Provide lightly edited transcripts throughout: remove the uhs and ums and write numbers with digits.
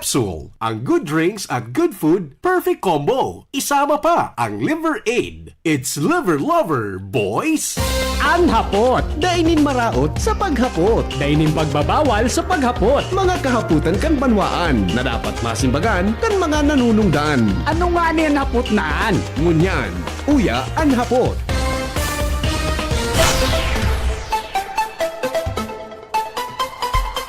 Capsule. Ang good drinks at good food, perfect combo. Isama pa ang Liver Aid. It's liver lover, boys! Ang hapot, dainin maraot sa paghapot. Dainin pagbabawal sa paghapot. Mga kahaputan kan banwaan na dapat masimbagan kan mga nanunungdan. Ano nga niyan hapot naan? Ngunyan, uya ang hapot.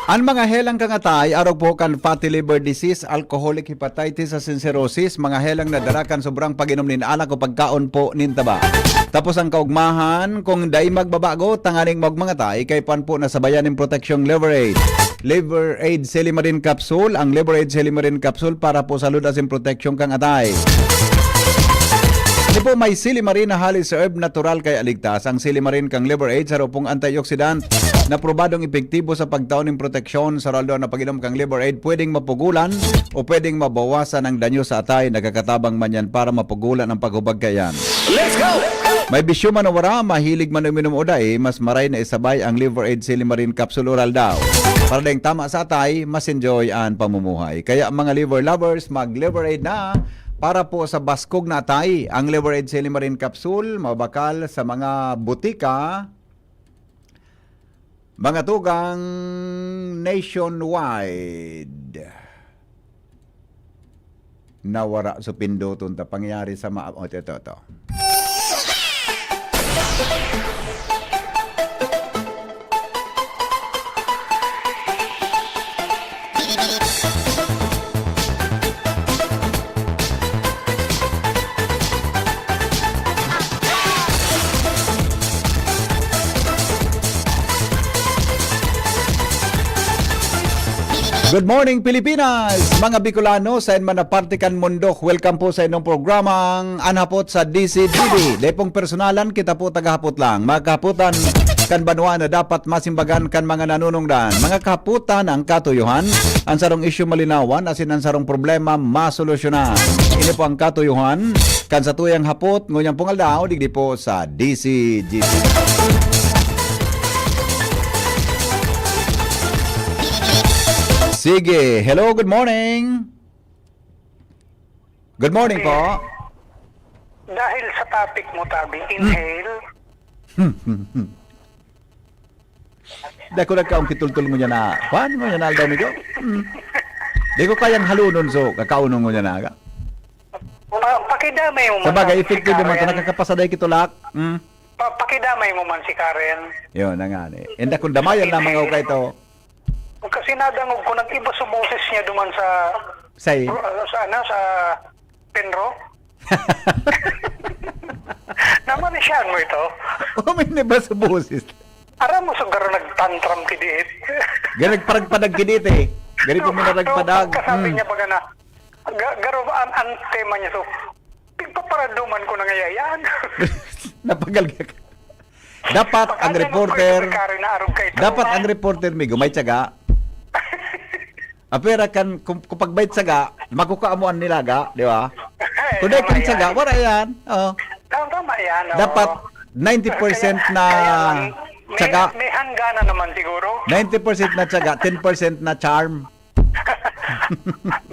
Ang mga helang kangatay, arog po kan fatty liver disease, alcoholic hepatitis sa cirrhosis, mga helang nadarakan sobrang pag-inom nin alak o pagkaon po nintaba. Tapos ang kaugmahan, kung day magbabago, tanganing magmangatay, kay pan po nasabayan ng proteksyong Liver Aid. Liver Aid Silimarin Capsule, ang Liver Aid Silimarin Capsule para po sa ludasin proteksyon kang atay. Hindi po may silimarin na halis herb natural kaya ligtas. Ang silimarin kang Liver Aid sa pong antioxidant na probadong epektibo sa pagtaon ng proteksyon sa ralo na pag-inom kang Liver Aid, pwedeng mapugulan o pwedeng mabawasan ang danyo sa atay. Nagkakatabang man yan para mapugulan ang paghubag kayan. Let's go! May bisyo man o wara, mahilig man uminom o dahi, mas maray na isabay ang Liver Aid Silimarin Capsule Oral daw. Para dahing tama sa atay, mas enjoy ang pamumuhay. Kaya mga liver lovers, mag-Liver Aid na para po sa baskog na atay. Ang Liver Aid Silimarin Capsule, mabakal sa mga butika, mga tugang nationwide. Nawara sa pinduton ta pangyari sa mga... Oh, ito. Good morning Pilipinas! Mga Bicolano sa man na partikan mundo, welcome po sa inyong programang Anhapot sa DCTV. Depong personalan, kita po tagahapot lang. Mga kahaputan kan banwa na dapat masimbagan kan mga nanunungdan. Mga kahaputan ang katuyuhan, ang sarong isyu malinawan, asin ang sarong problema masolusyonan. Ini po ang katuyuhan, kan sa tuyang hapot, ngunyang pong aldaw, digdi po sa DCTV. Sige. Hello, good morning. Good morning po. Dahil sa topic mo, Tabi, inhale. Dahil ko nagkaong kitultul mo niya na. Paano mo niya na aldaw nito? Di ko kayang halunon so kakaunon mo niya na. Pakidamay mo man. Sa bagay, effective naman ito. Nakakapasaday kitulak. Pakidamay mo man si Karen. Yun na nga. Hindi kung damayan na mga ukay ito. Kasi nadangog ko, nag-iba sa boses niya duman sa... Say. Sa Penro. Namanisyan mo ito. O may niba sa boses. Aram mo sa garo nagtantram kidiit. Ganag paragpadag kinit eh. Ganag po mo na nagpadag. Kasabi niya baga na, garo ang tema niya so, pigpaparaduman ko na ngayayaan. Napagal ka. Dapat ang reporter, may gumay tiyaga. Apera kan kung pagbait saga, makukaamuan nila ga, di ba? Kung dahil kan saga, wala yan. Oh. Tama yan. Dapat 90% na tiyaga. May hanggana naman siguro. 90% na tiyaga, 10% na charm.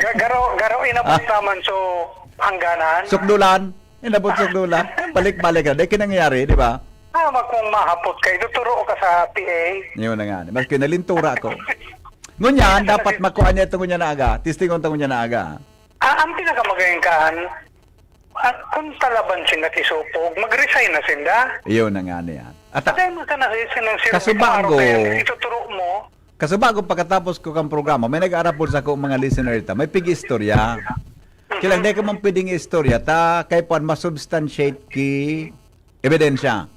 Garo inabot naman so hangganan. Sukdulan, inabot sukdulan. Balik-balik na. Dahil kinangyari, di ba? Kung mahapot kayo, tuturo ka sa PA. Yun na nga. Mas kinalintura ko. Ngunyan, dapat makuha niya ito ngunya na aga. Tistingon ito ngunya na aga. Ang pinakamagayangkaan, kung talaban siya nakisupog, mag-resign na sila. Iyon na nga na yan. At Dahil mo ka na sinang Kasubago. Ituturo mo. kasi bago pagkatapos ko kang programa, may nag-arap po sa ko mga listener ita. May pig-istorya. Kilang di ka man pwedeng istorya, ta kay puan masubstantiate ki ebidensya.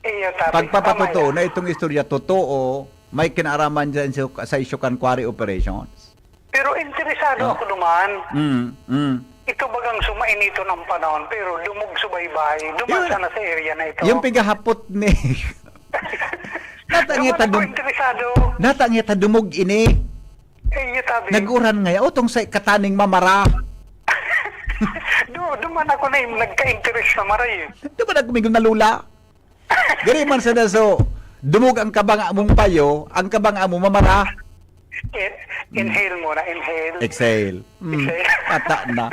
Iyo, tabi. Pagpapatotoo na itong istorya totoo, may kinaaraman dyan sa Isukan Quarry Operations. Pero interesado ako duman. Ito bagang sumainito ng panahon, pero dumog subaybay. Duman sana sa area na ito. Yung pigahapot ni... Natangita dumog ini. Iyo, tabi. Naguran nga, o tong sa kataning mamara. Duman ako na yung nagka-interest na maray. Di ba nagkumigong nalula? Gari man sa naso, dumog ang kabanga mong payo, ang kabanga mo mamara. Inhale muna, inhale. Exhale. Exhale. Pata na.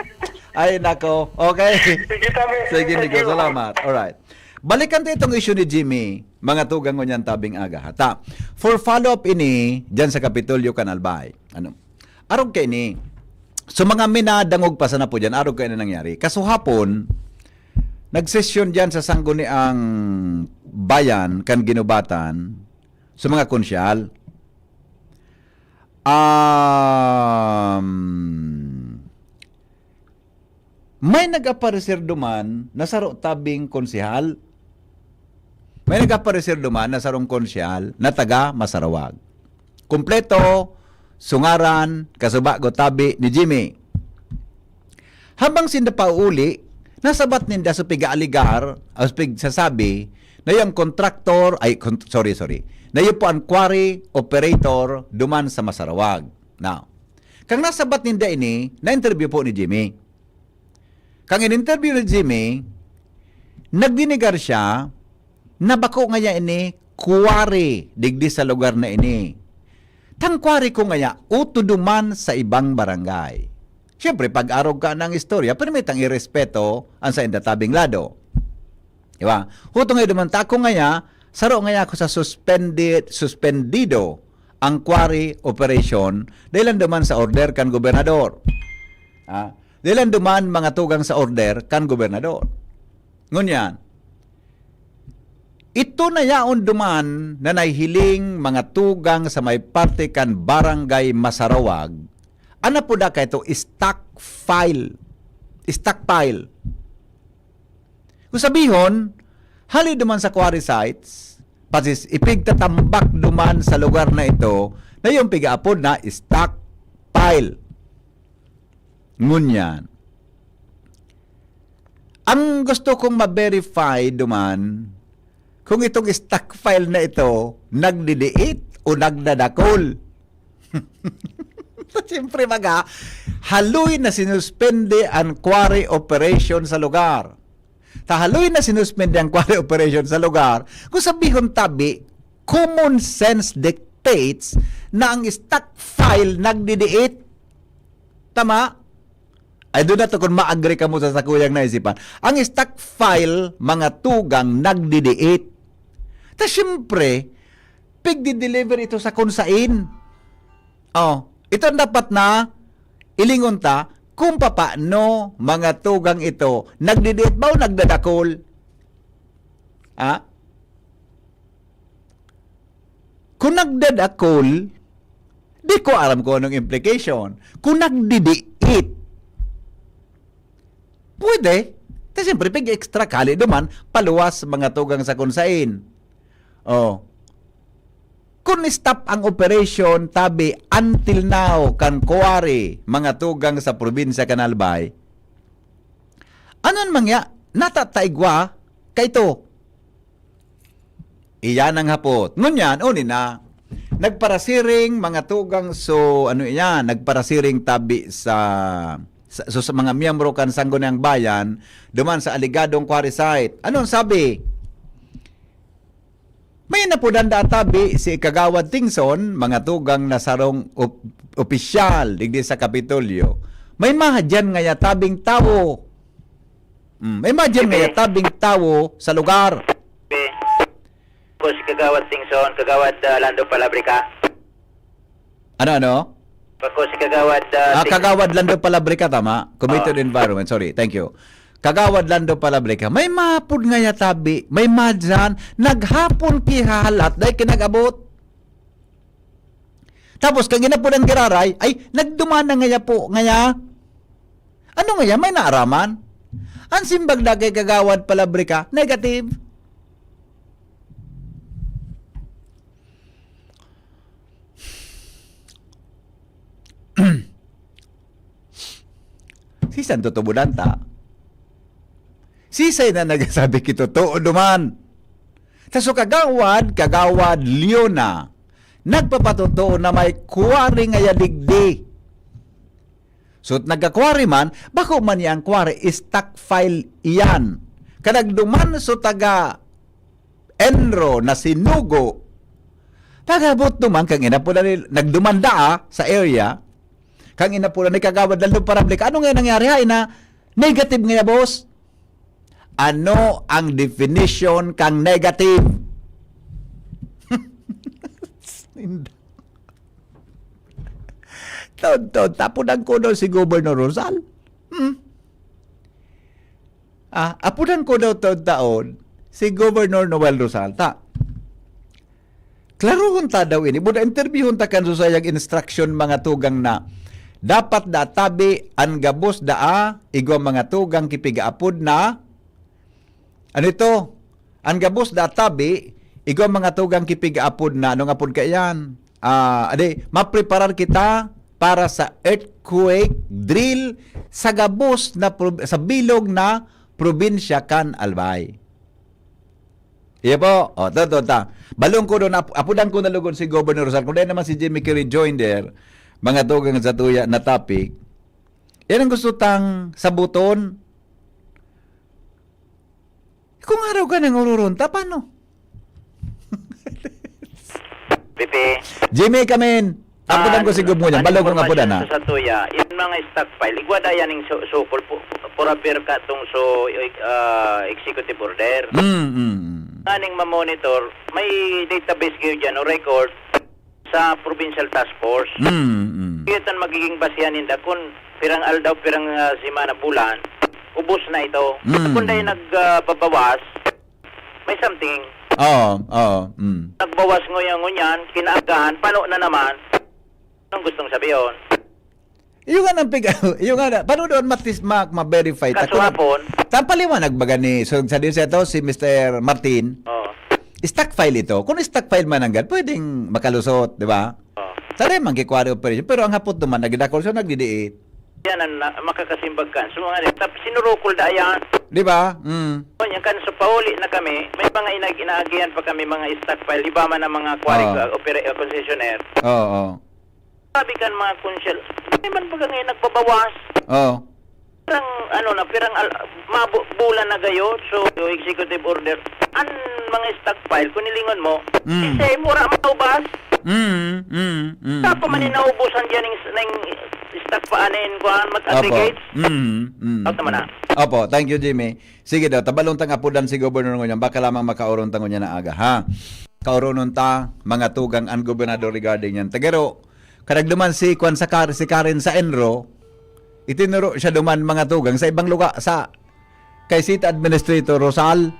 Ay, nako. Okay. Sige, tabi. Sige, Thank Nico. you. Salamat. Alright. Balikan tayo itong issue ni Jimmy. Mga tugang ngunyan tabing aga. Hata. For follow-up ini, dyan sa Kapitolyo, Canalbay. Ano? Arog kayo ni. So mga minadangog pa sana po dyan, arog kayo na nangyari. Kaso hapon, nagsesyon dyan sa sangguniang bayan, kan ginubatan, sa mga konsyal. May nag-aparecer duman na saro tabing konsehal. May nag-aparecer duman na sarong konsyal na taga Masarawag. Kompleto, sungaran, kasuba go tabi ni Jimmy. Habang sinda pa uli, nasabat ninda sa piga-aligar, o sasabi, na yung kontraktor, na yung po ang quarry operator duman sa Masarawag. Now, kang nasabat ninda ini, na-interview po ni Jimmy. Kang in-interview ni Jimmy, nagdinigar siya, na bako nga niya ini, quarry, digdi sa lugar na ini. Tangkwari ko nga uto duman sa ibang barangay. Siyempre, pag-arog ka ng istorya, permitang irespeto ang sa indatabing lado. Diba? Huto nga duman tako nga saro nga ako sa suspendido ang quarry operation dahil duman sa order kan gobernador. Dahil duman mga tugang sa order kan gobernador. Ngunyan, ito na yaon duman na nahihiling mga tugang sa may parte kan barangay Masarawag. Ano po da ka ito? Stockpile. Kung sabihon, hali duman sa quarry sites, pati ipigtatambak duman sa lugar na ito, na yung pigaapod na stockpile. Ngunyan. Ang gusto kong ma-verify duman, kung itong stockpile na ito, nagdidiit o nagdadakol. Siyempre haloy na sinuspende ang quarry operation sa lugar. Haloy na sinuspende ang quarry operation sa lugar, kung sabihon tabi, common sense dictates na ang stockpile nagdidiit. Tama? Ay doon na to kung ma-agree ka mo sa sakuyang naisipan. Ang stockpile, mga tugang, nagdidiit. Ta siyempre, pigdi-deliver ito sa kunsain. Ito dapat na ilingon ta kung paano mga tugang ito nagdidiit ba o nagdadakol? Kung nagdadakol, di ko alam kung anong implication. Kung nagdidiit, pwede. Ta siyempre, pig-extra kali duman, paluwas mga tugang sa kunsain. Kung stop ang operation tabi until now kan quarry mga tugang sa probinsya Canalbay, anon mangya natataigwa kayto. Iyan ang hapot. Ngunyan, na nagparasiring mga tugang nagparasiring tabi sa mga miyembro kan Sangguniang Bayan duman sa aligadong quarry site. Anong sabi? May napudanda tabi si Kagawad Tingson, mga tugang na sarong opisyal digdi sa Kapitolyo. May mahadyan nga tabing tawo. May mahadyan nga tabing tawo sa lugar. Po si Kagawad Tingson, Kagawad Lando Palabrica. Ano? Pako si Kagawad Kagawad Lando Palabrica, tama? Committed Environment, sorry, thank you. Kagawad Lando Palabrica, may mapod nga tabi, may madyan, naghapon pihalat, dahil kinagabot. Tapos, kang ginapod ang giraray, ay, nagdumana nga po, nga. Ano nga may naaraman? Ang simbag na kay Kagawad Palabrica, negative. Si Santo Tubudanta, sisay na nagsabi kito, totoo duman. Taso kagawad Leona, nagpapatotoo na may quarry nga yadigdi. So, nagka-quarry man, bako man yang quarry, stockpile iyan. Kanagduman so taga Enro na sinugo, Pagabot naman, kang ina po na nagdumanda sa area, kang ina po na ni kagawad lalo parablik. Ano nga nangyari ha? Ina, negative nga boss. Ano ang definition kang negative? Tapunan ko daw si Governor Rosal. Apunan ko daw taon si Governor Noel Rosal. Klarohon ta daw ini. Buda interviewon ta kan sa sayang instruction mga tugang na dapat da tabi ang gabos daa igwa mga tugang kipigaapod na ano ito? Ang gabos da tabi igwa mga tugang kipigaapod na ano nga pod kayan? Mapreparar kita para sa earthquake drill sa gabos na sa bilog na probinsya kan Albay. Iya po. Balong ko doon, apudan ko nalugod si Governor Rosal. Kung dahil naman si Jimmy Carey joined there, mga tugang sa tuya na topic, yan ang gusto tang sabuton. Kung araw ka nang ururunta, paano? Pipi. Jimmy, kamin. Apudan ko si Governor. Balong ko nga apudan ha. Sa tuya, yung mga stockpile, igwada yan yung sukol pura perka tong executive order. Aning ma-monitor, may database kayo dyan o record sa provincial task force. Iyan magiging basihan nila kung pirang aldaw, pirang simana bulan, ubos na ito. Kung dahil nagbabawas, may something. Nagbawas ngunyan, kinaagahan, pano na naman. Anong gustong sabihin? Yung paano doon ma-verify? Kaso hapon, Tampaliwanag baga ni sa diseto si Mr. Martin. Stock file ito. Kung stock file man hanggang, pwedeng makalusot, di ba? Sana yung mangkikwari operation. Pero ang hapot naman, nagdakol siya, nagdidiit. yan ang makakasimbag kan. So mga tapos sinurukol da yan. Di ba? Yan kan sa pauli na kami, may mga inaagihan pa kami mga stockpile, di ba man ang mga quarry concessionaire. Oo. Sabi kan mga konsyel, hindi man baga ngayon nagbabawas. Pirang bulan na gayo, so executive order, ang mga stockpile, kung nilingon mo, isay mura maubas. Tapos man inaubusan dyan ng stock paanin ko mag-aggregate. Out naman na. Opo, thank you Jimmy. Sige daw, tabalong tang apudan si Gobernador ngunyan, baka lamang makauron tang ngunyan na aga, ha? Kauronon ta, mga tugang ang gobernador regarding yan. Tagaro, kadagduman si Karen sa Enro, itinuro siya duman mga tugang sa ibang lugar, sa kay City Administrator Rosal,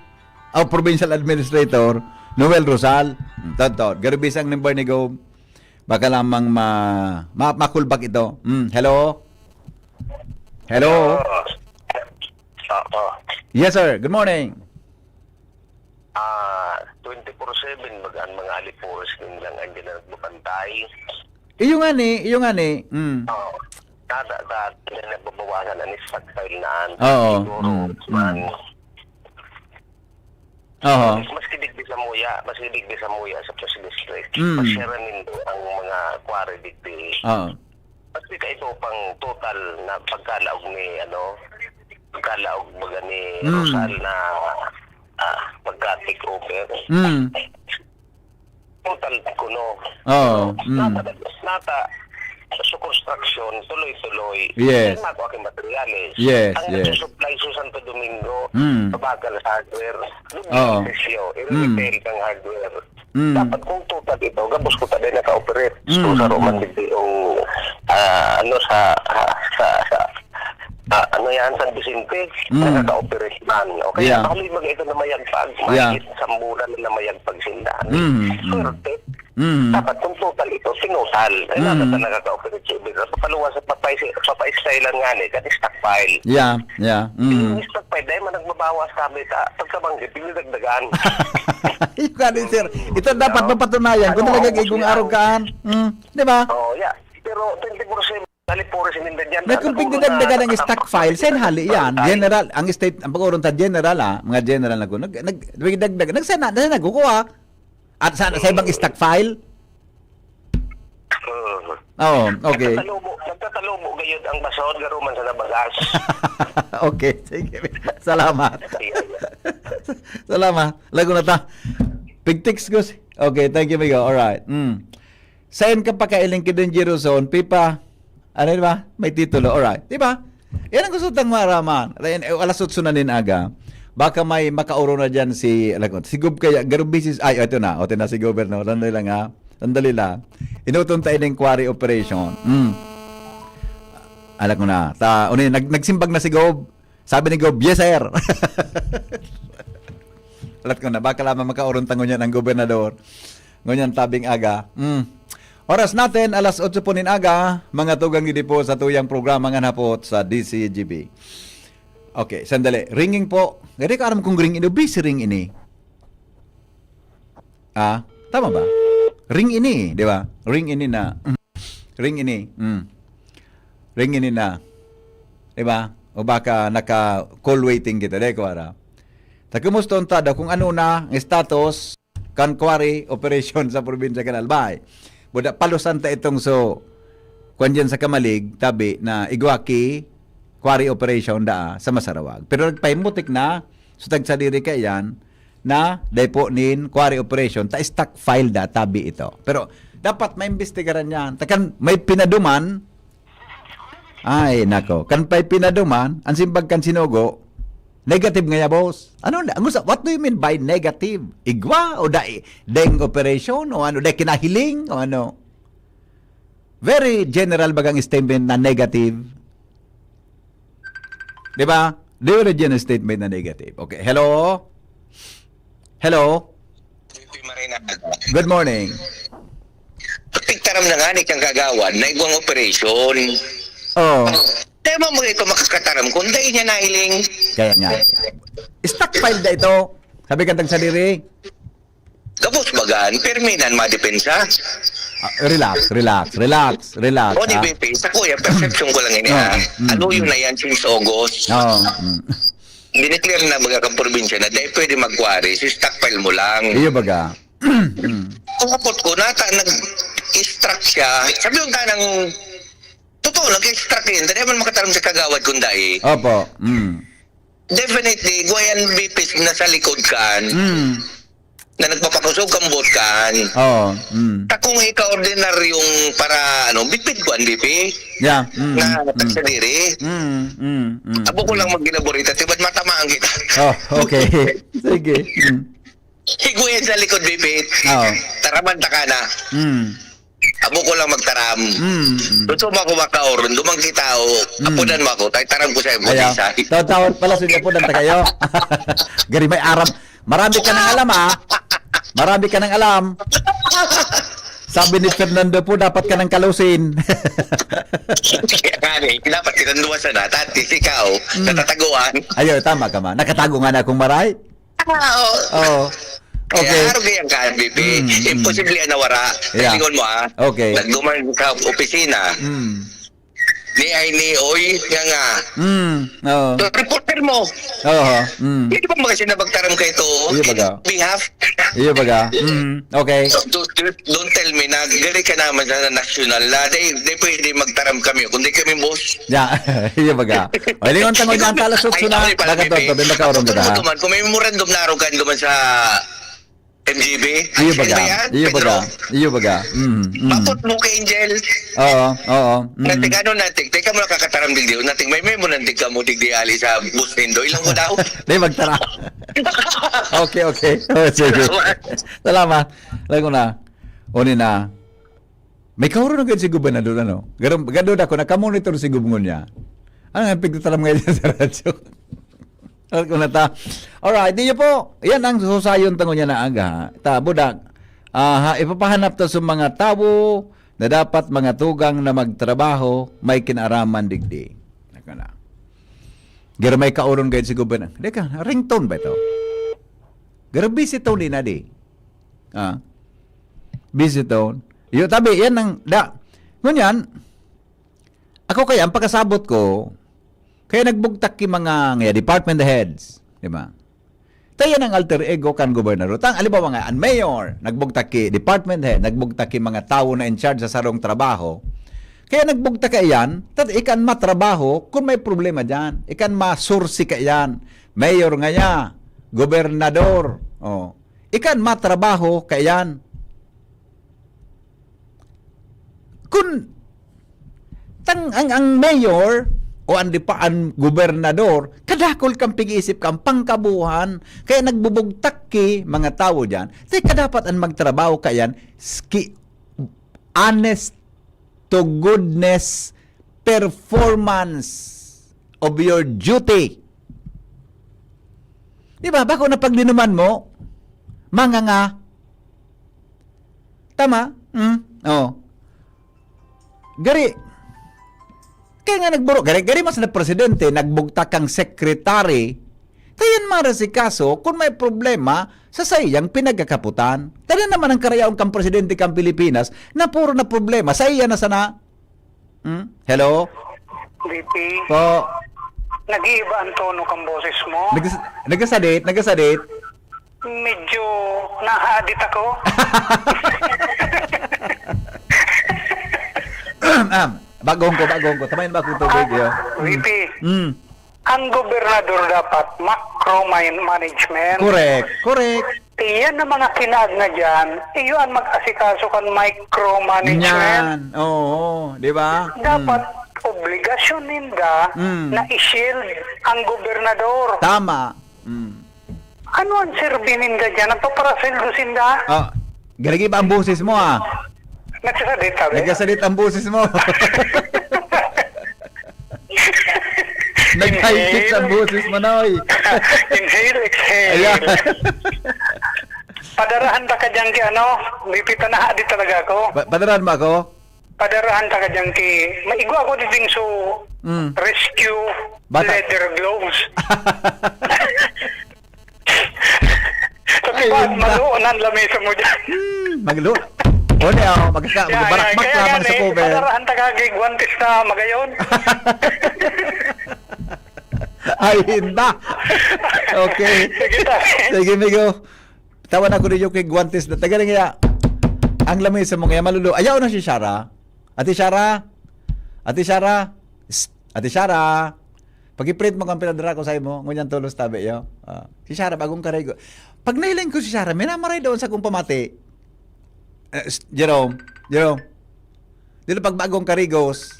o Provincial Administrator Noel Rosal. Totoo, garibisang number ni Go, baka lamang makulbak ito. Hello? Hello? Yes sir, good morning. 24/7 magaan mga alipores din lang ang ginagawa. Iyo nga ni. Nada nagbabawasan ang stockpile naan. Oo. Mas kidigdi sa muya sa First District. Pasyaranin ang mga quarry digdi. Mas di ka ito pang total na pagkalaog baga ni Rosal na pagka-take over. Total kuno. Nata sa construction, tuloy-tuloy. Yes. Ay mako aking materials. Yes, ang yes. supply sa Santo Domingo, kabagal sa hardware. I-retail kang hardware. Dapat kung total ito, gabos ko tayo naka-operate. So sa Roman Digdi yung San Vicente, naka-operate man. Okay, kami mag-ito na mayagpag. Mahigit sa bulan na mayagpag sindahan. Swerte. Dapat kung total ito, sinutal. Ay dapat na naka-operate siya. Papaluwa sa papay-stylan nga kasi stockpile. Yeah. Yung stockpile, dahil man nagbabawas kami pagkabanggit, pinagdagdagan. Yung ganun sir, ito dapat mapatunayan kung talagang igong araw kaan. Di ba? Yeah. Pero 24/7, alipores sininda dyan. May kung pigdadagdagan ng stock file, sen hali yan. General, ang state, ang pag-urong ta general mga general na ko, nagdagdag, nagsana nagkukuha. At sa ibang stock file? Okay. Nagtatalubo gayud ang basahod garuman sa nabagas. Okay, sige. Salamat. Salamat. Lago na ta. Pigtix ko Okay, thank you, Migo. Alright. Saan ka pa kailing kidunjiro zone, pipa? Ano ba? May titulo. Alright. Di ba? Yan ang gusto tang maraman. Alas 8 na din aga. Baka may makauro na dyan si Gub kaya, garubisis, ay, ito na si Governor. Sandali lang ha. Sandali lang. Inutong tayo ng quarry operation. Alam ko na. Nagsimbag na si Gob. Sabi ni Gob, yes sir. Alam ko na. Baka lamang makaurong tango niya ng gobernador. Ngunyan tabing aga. Oras natin, alas 8 po nin aga. Mga tugang gidi po sa tuyang programa nga napot sa DCGB. Okay, sandali. Ringing po. Gadi ka alam kung ring ini. Busy ring ini. Tama ba? Ring ini, di ba? Ring ini na. Ring ini. Ring ini na. Di ba? O baka naka-call waiting kita. Di ko ara. Kumusta unta kung ano na ang status kan quarry operation sa probinsya kan Albay. Buda palusan ta itong kuan dyan sa Kamalig, tabi na Igwaki quarry operation sa Masarawag. Pero nagpaimutik na so tagsadiri ka yan na depo nin quarry operation ta stock file tabi ito. Pero dapat maimbestigaran yan. Takan may pinaduman. Ay nako, kan pay pinaduman ang simbag kan sinugo. Negative nga ya, boss. What do you mean by negative? Igwa o deng operation o ano, kinahiling o ano? Very general bagang statement na negative. Di ba? Very general statement na negative. Okay, hello? Hello? Good morning. Pagtaram na nga ni kang kagawan na igwang operasyon. Oh. Dahil mo ito makakataram kung dahil niya nahiling. Kaya nga. Stockpile da ito. Sabi kantang sa diri. Kapos bagan, perminan madepensa. Relax. O di BP, sa kuya, perception ko lang ini ha. Ano yun na yan since August? Dineclare na baga kang probinsya na dahil pwede mag-quarry, si stockpile mo lang. Iyo baga. Kung kapot ko, naka-extract siya. Sabi yung kanang totoo, nag-extract yun. Dahil man makataram sa kagawad kung dahil. Opo. Definitely, guayan bipis na sa likod kan. Na nagpapakusog kang bot kan. Kung ika-ordinar yung para, bipid ko ang BP. Yeah. Na natag sa diri. Abo ko lang mag-elaborate. Tibad matamaan kita. Okay. Sige. Higuyan sa likod bipit. Taraman ta ka na. Abo ko lang magtaram. Gusto mo ako makaoron, dumang kita o apunan mo ako, tayo taram ko sa iyo. Tawad pala sa apunan ta kayo. Gari may aram. Marami ka nang alam Marami ka nang alam. Sabi ni Fernando po, dapat ka nang kalusin. Kaya nga dapat kinanduwasan na, tatis ikaw, natataguan. Ayo, tama ka ma. Nakatago nga na akong maray. Oo. Okay. Kaya araw kayang ka, BP. Imposible yan nawara. Lingon mo Okay. Nagduman ka opisina. Ni Oy, nga. So, reporter mo. Hindi ba mga sinabagtaram kayo ito? Behalf? Iyo baga. Okay. So, don't tell me na gali ka naman sa national na di pwede magtaram kami kundi kami boss. Yeah, iyo baga. O, lingon tango dyan talasot suna. Baka to, makaurong ka ha. Kung may memorandum na araw ka duman sa MGB. Iyo baga. Mapot mo kay Angel. Oo. Nating ano nating, teka mo nakakataram digdi. Nating may memo nating ka mo digdi ali sa bus nindo. Ilang mo daw? Di magtara. Okay. Sige. Salamat. Lago na. Oni na. May kauro na ganyan si gobernador Ganoon ako, nakamonitor si gubngon niya. Ano nga pigtatalam ngayon sa radyo? Alright, di po. Yan ang susayon tango niya na aga. Budak. Ipapahanap to sa mga tao na dapat mga tugang na magtrabaho may kinaraman digdi. Naka na. Gara may kauron gayad si gobernador. Deka, ringtone ba ito? Gara busy tone din na di. Busy tone. Tabi, yan ang ngunyan, ako kaya, ang pagkasabot ko, kaya nagbugtak ki mga department heads, di ba? Tayo ang alter ego kan gobernador. Alibawa nga, ang mayor, nagbugtak ki department head, nagbugtak ki mga tao na in charge sa sarong trabaho. Kaya nagbugtak ka yan, ikan matrabaho kung may problema dyan. Ikan masursi ka yan. Mayor nga ya, gobernador. Ikan matrabaho ka yan. Kung ang mayor o ang gobernador, kadakol kang pag-iisip kang pangkabuhan, kaya nagbubugtak ki mga tao dyan, kaya dapat ang magtrabaho kayan, honest to goodness performance of your duty. Di ba? Bako na paglinuman mo, nga. Tama? Oh. Gari, kaya nga nagburo, gari mas na presidente, nagbugtak kang sekretary, tayan mara si kaso, kung may problema, sa sayang pinagkakaputan. Tayan naman ang karayaong kang presidente kang Pilipinas, na puro na problema, sa iya na sana. Hello? VP, Po, nag-iiba ang tono kang boses mo. nagasadit. Medyo nahaadit ako. Bagong ko. Tamayin ba akong tubig yun? VP, ang gobernador dapat macro-management. Correct. Iyan na mga kinaag na dyan, iyon mag-asikaso kan micromanagement. Yan. Oo, di ba? Dapat obligasyon ninda na i-shield ang gobernador. Tama. Ano ang serbi ninda dyan? Nagpaparasildo sinda? Oh, galagi ba ang boses mo Nagsasadit sabi? Nagasalit ang boses mo. Nag-high-pitch ang boses mo, Noy. Inhale, exhale. Ayan. Padarahan ta ka dyan ki bipita na di talaga ako. Padaran mo ako? Padarahan ta ka dyan ki, maigwa ako din so rescue Bata. leather gloves. Tapi Ay, pa, yun ba? maluunan lamesa mo dyan. Maglo. O niya, magbarakbak lamang sa cover. Padarahan ta ka kay guantes na magayon. Ay, hinda. Okay. Sige ta. Sige, Migo. Tawan ako rin yung kay Guantes na taga nga. Ang lamesa mo kaya malulo. Ayaw na si Shara. Ate Shara. Pag-i-print mo kang pinadara ko sa imo, ngunyan tulos tabi yo. Si Shara bagong karego. Pag nailan ko si Shara, may namaray doon sa kung pamati. Jerome. Dito pag bagong karigos.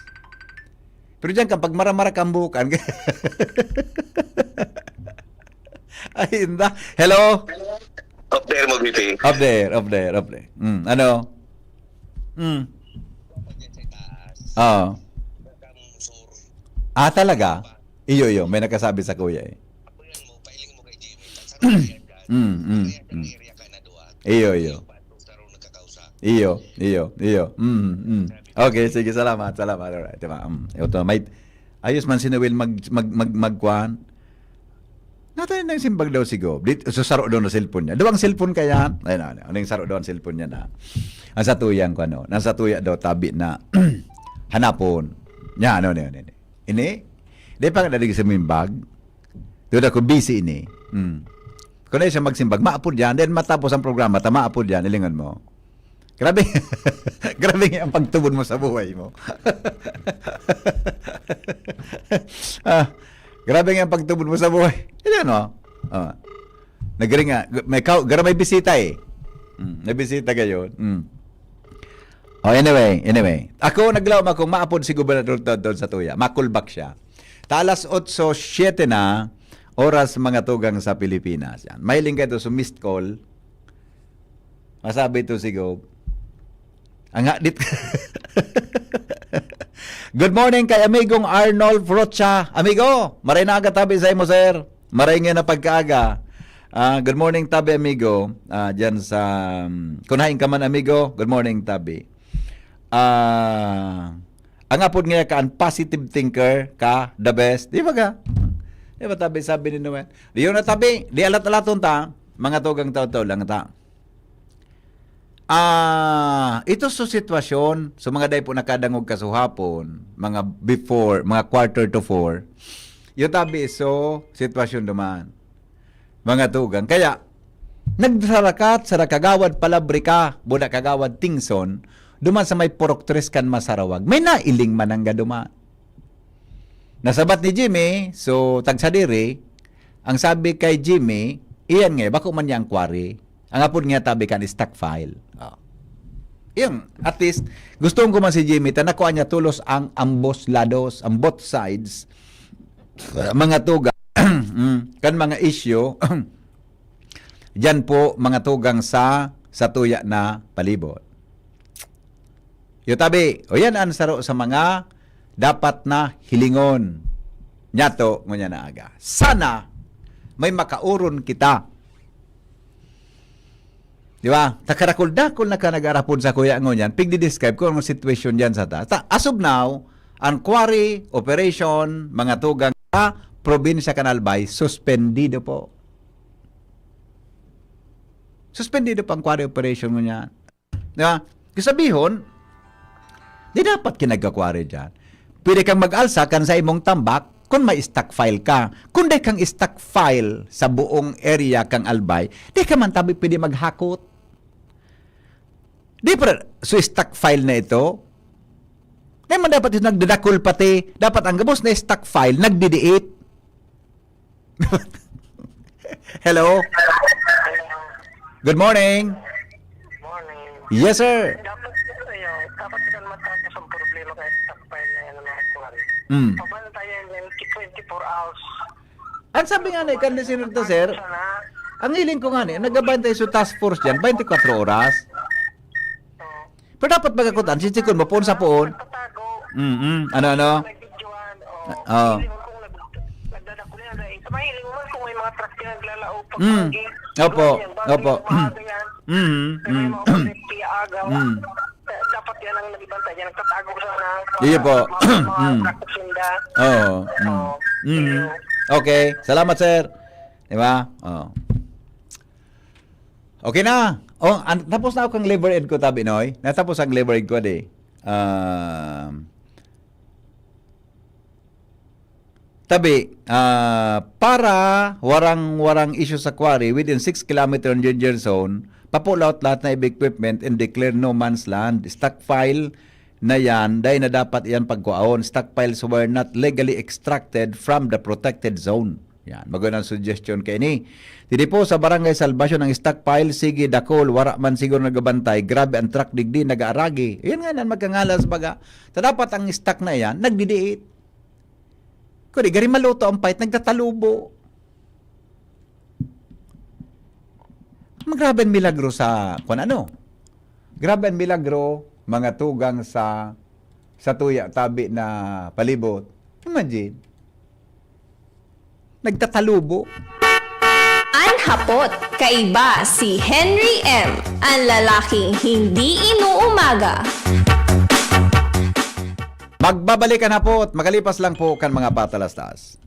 Pero diyan kapag mara-mara kambukan. Ay, hinda. Hello? Up there mo, VP. Up there. Ano? Oo. Talaga? Iyo. May nakasabi sa kuya eh. Iyo. Okay, sige, salamat. Alright, diba? Ito, ayos man si Noel magkuhan. Natin ng simbag daw si Gob. So, saro daw na cellphone niya. Dawang cellphone kaya? Ayun, ano yung saro daw ang cellphone niya na? Ang satuyang ko, Nang satuya daw tabi na hanapon. Nya, Ini? Di pa nga nalig sa mimbag. Doon ako busy ini. Kung na siya magsimbag, maapod yan. Then matapos ang programa, maapod yan. Ilingan mo. Grabe. Grabe nga ang pagtubod mo sa buhay mo. Grabe nga ang pagtubod mo sa buhay. Ilan mo? Nagring nga. May bisita eh. May bisita kayo. Anyway. Ako naglaw ako maapod si Gobernador doon sa tuya. Makulbak siya. Talas 8:07 na oras mga tugang sa Pilipinas. Yan. Mahiling kayo sa missed call. Masabi ito si Gob. Good morning kay amigong Arnold Frocha. Amigo, maray na aga tabi sa imo, sir. Maray nga na pagkaaga. Good morning tabi, amigo. Diyan sa kunahin ka man, amigo. Good morning tabi. Ang apod nga ka, positive thinker ka, the best. Di ba ka? Di ba tabi, sabi ni Noel? Di yun na tabi, di alat-alaton ta, mga tugang tao-tao lang ta. Ito sa sitwasyon, so mga day po nakadangog kasuhapon, mga before, mga 3:45, yung tabi so, sitwasyon duman. Mga tugang. Kaya, nagsarakat, sa kagawad palabrika, budak kagawad tingson, duman sa may purok tres kan masarawag. May nailing manangga duman. Nasabat ni Jimmy, so tagsadiri, ang sabi kay Jimmy, iyan nga, bako man niya ang kwari. Ang apod nga tabi kan stock file. Yung, at least, gusto ko man si Jimmy, nakuha niya tulos ang ambos lados, ang both sides, mga tuga, kan mga issue, dyan po, mga tugang sa tuya na palibot. Yutabi, o yan ang saro sa mga dapat na hilingon. Nyato, ngunya na aga. Sana, may makauron kita. Di ba? Takarakul-dakul na ka nag-arapon sa kuya ngunyan, pigdi-describe ko ang situation dyan sa ta. As of now, ang quarry operation, mga tugang sa probinsya Canalbay, suspendido po. Suspendido pa ang quarry operation ngunyan. Di ba? Kasabihon, di dapat kinagka-quarry dyan. Pwede kang mag-alsa kan sa imong tambak kung may stock file ka. Kung di kang stock file sa buong area kang albay, di ka man tabi pwede maghakot. Di pa so stock file na ito, di man dapat yung nagdadakol pati, dapat ang gabos na stock file, nagdidiit. Hello? Good morning. Morning. Yes, sir. Dapat ka matapos ang problema kay stockpile na yan ng mga kuwari. Mm. Pabantayan yung 24 hours. Ang sabi nga na ikan listener to, sir, ang hiling ko nga ni, nagabantay sa task force dyan, 24 oras. Pero dapat magakutan, sisikon mo, poon sa poon. Patago, Ano? nag-videoan, Oo. nagdadakul yan. Sa mahiling mo kung may mga truck na naglalao pag Opo. Opo. Pero may mga ulit agaw. Dapat yan ang nagibantay. Yan nagtatago sa Iya po. mga truck sinda. Oo. Okay. Salamat, sir. Diba? Oo. Okay na. Oh, tapos na ako kang labor ed ko, tabi, Noy. Natapos ang labor ed ko, di. Tabi, para warang issue sa quarry within 6 km danger zone, papull out lahat na equipment and declare no man's land. Stockpile na yan, dahil na dapat yan pagkuaon. Stockpiles were not legally extracted from the protected zone. Yan, magandang suggestion kay ni. Dili po sa barangay Salvation ng stockpile, sige dakol, wara man siguro nagabantay, grabe ang truck digdi, nag-aaragi. Yan nga nan, magkangalas baga. So, dapat ang stock na yan, nagdidiit. Kung gari maluto ang pait, nagtatalubo. Grabe ang milagro sa, kung ano? Grabe ang milagro, mga tugang sa tuya, tabi na palibot. Imagine. Nagtatalubo. Anhapot, kaiba si Henry M., ang lalaking hindi inuumaga. Magbabalikan na po at magalipas lang po kan mga patalastas.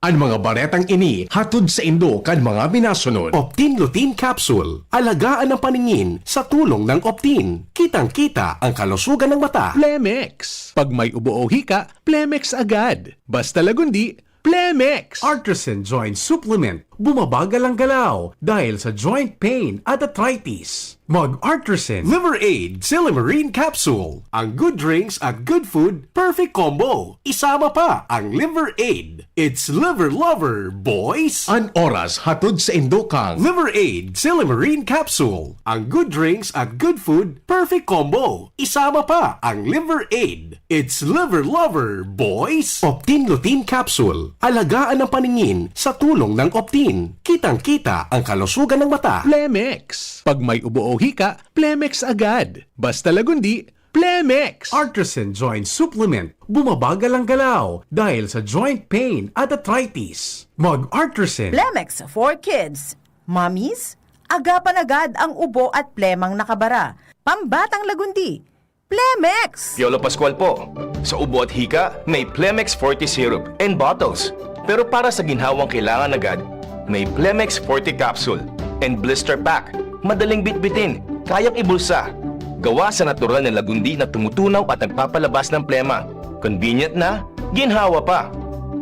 Ang mga baretang ini hatod sa Indo kan mga binasunod. Optin Lutein Capsule. Alagaan ang paningin sa tulong ng Optin. Kitang-kita ang kalusugan ng mata. Plemex. Pag may ubo o hika, Plemex agad. Basta lagundi, Plemex. Artisan Joint Supplement. Bumabagal ang galaw dahil sa joint pain at arthritis. Mag-Artisan Liver Aid Silimarine Capsule. Ang good drinks at good food, perfect combo. Isama pa ang Liver Aid. It's Liver Lover, boys! An oras hatod sa Indokang. Liver Aid Silimarine Capsule. Ang good drinks at good food, perfect combo. Isama pa ang Liver Aid. It's Liver Lover, boys! Optin Lutein Capsule. Alagaan ang paningin sa tulong ng Optin. Kitang-kita ang kalusugan ng mata. Plemex. Pag may ubo o hika, Plemex agad. Basta lagundi, Plemex. Artisan Joint Supplement. Bumabagal ang galaw dahil sa joint pain at arthritis. Mag-Artisan. Plemex for kids. Mommies, agapan agad ang ubo at plemang nakabara. Pambatang lagundi. Plemex! Piolo Pascual po. Sa ubo at hika, may Plemex Forte Syrup and bottles. Pero para sa ginhawang kailangan agad, may Plemex Forte Capsule and Blister Pack. Madaling bitbitin, kayang ibulsa. Gawa sa natural na lagundi na tumutunaw at nagpapalabas ng plema. Convenient na, ginhawa pa.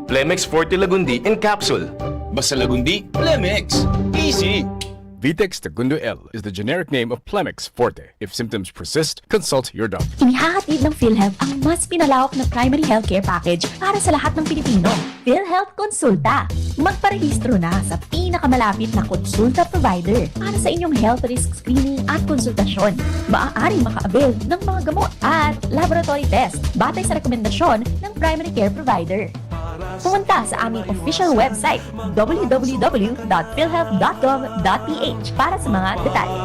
Plemex Forte Lagundi in Capsule. Basta lagundi, Plemex. Easy! Vitex Segundo L is the generic name of Plemex Forte. If symptoms persist, consult your doctor. Inihahatid ng PhilHealth ang mas pinalawak na primary healthcare package para sa lahat ng Pilipino. PhilHealth Konsulta. Magparehistro na sa pinakamalapit na konsulta provider para sa inyong health risk screening at konsultasyon. Maaaring maka-avail ng mga gamot at laboratory test batay sa rekomendasyon ng primary care provider. Pumunta sa aming official website www.philhealth.gov.ph para sa mga detalye.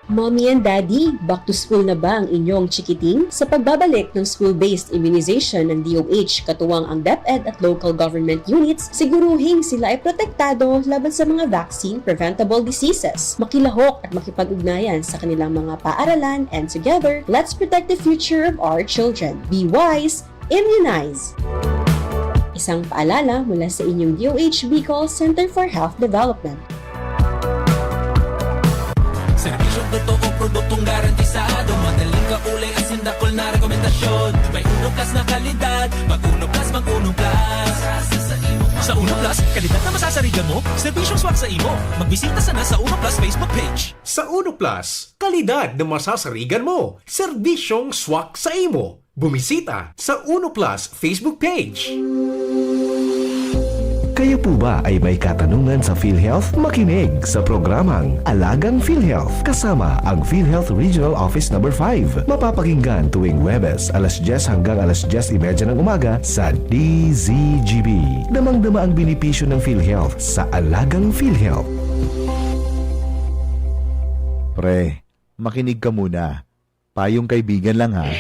Mommy and Daddy, back to school na ba ang inyong chikiting? Sa pagbabalik ng school-based immunization ng DOH, katuwang ang DepEd at local government units, siguruhing sila ay protektado laban sa mga vaccine-preventable diseases. Makilahok at makipag-ugnayan sa kanilang mga paaralan, and together, let's protect the future of our children. Be wise, immunize! Isang paalala mula sa inyong DOH Bicol Center for Health Development. Serbisyong totoo, produktong garantisado, madaling kaulay ang sindakol na rekomendasyon. May Uno Plus na kalidad, mag-Uno Plus, mag-Uno Plus. Sa Uno Plus, kalidad na masasarigan mo, serbisyong swak sa imo. Magbisita sana sa Uno Plus Facebook page. Sa Uno Plus, kalidad na masasarigan mo, serbisyong swak sa imo. Bumisita sa Uno Plus Facebook page. Kayo po ba ay may katanungan sa PhilHealth? Makinig sa programang Alagang PhilHealth kasama ang PhilHealth Regional Office No. 5. Mapapakinggan tuwing Huwebes, alas 10 hanggang alas 10:30 ng umaga sa DZGB. Damang-dama ang benepisyo ng PhilHealth sa Alagang PhilHealth. Pre, makinig ka muna. Payong kaibigan lang ha.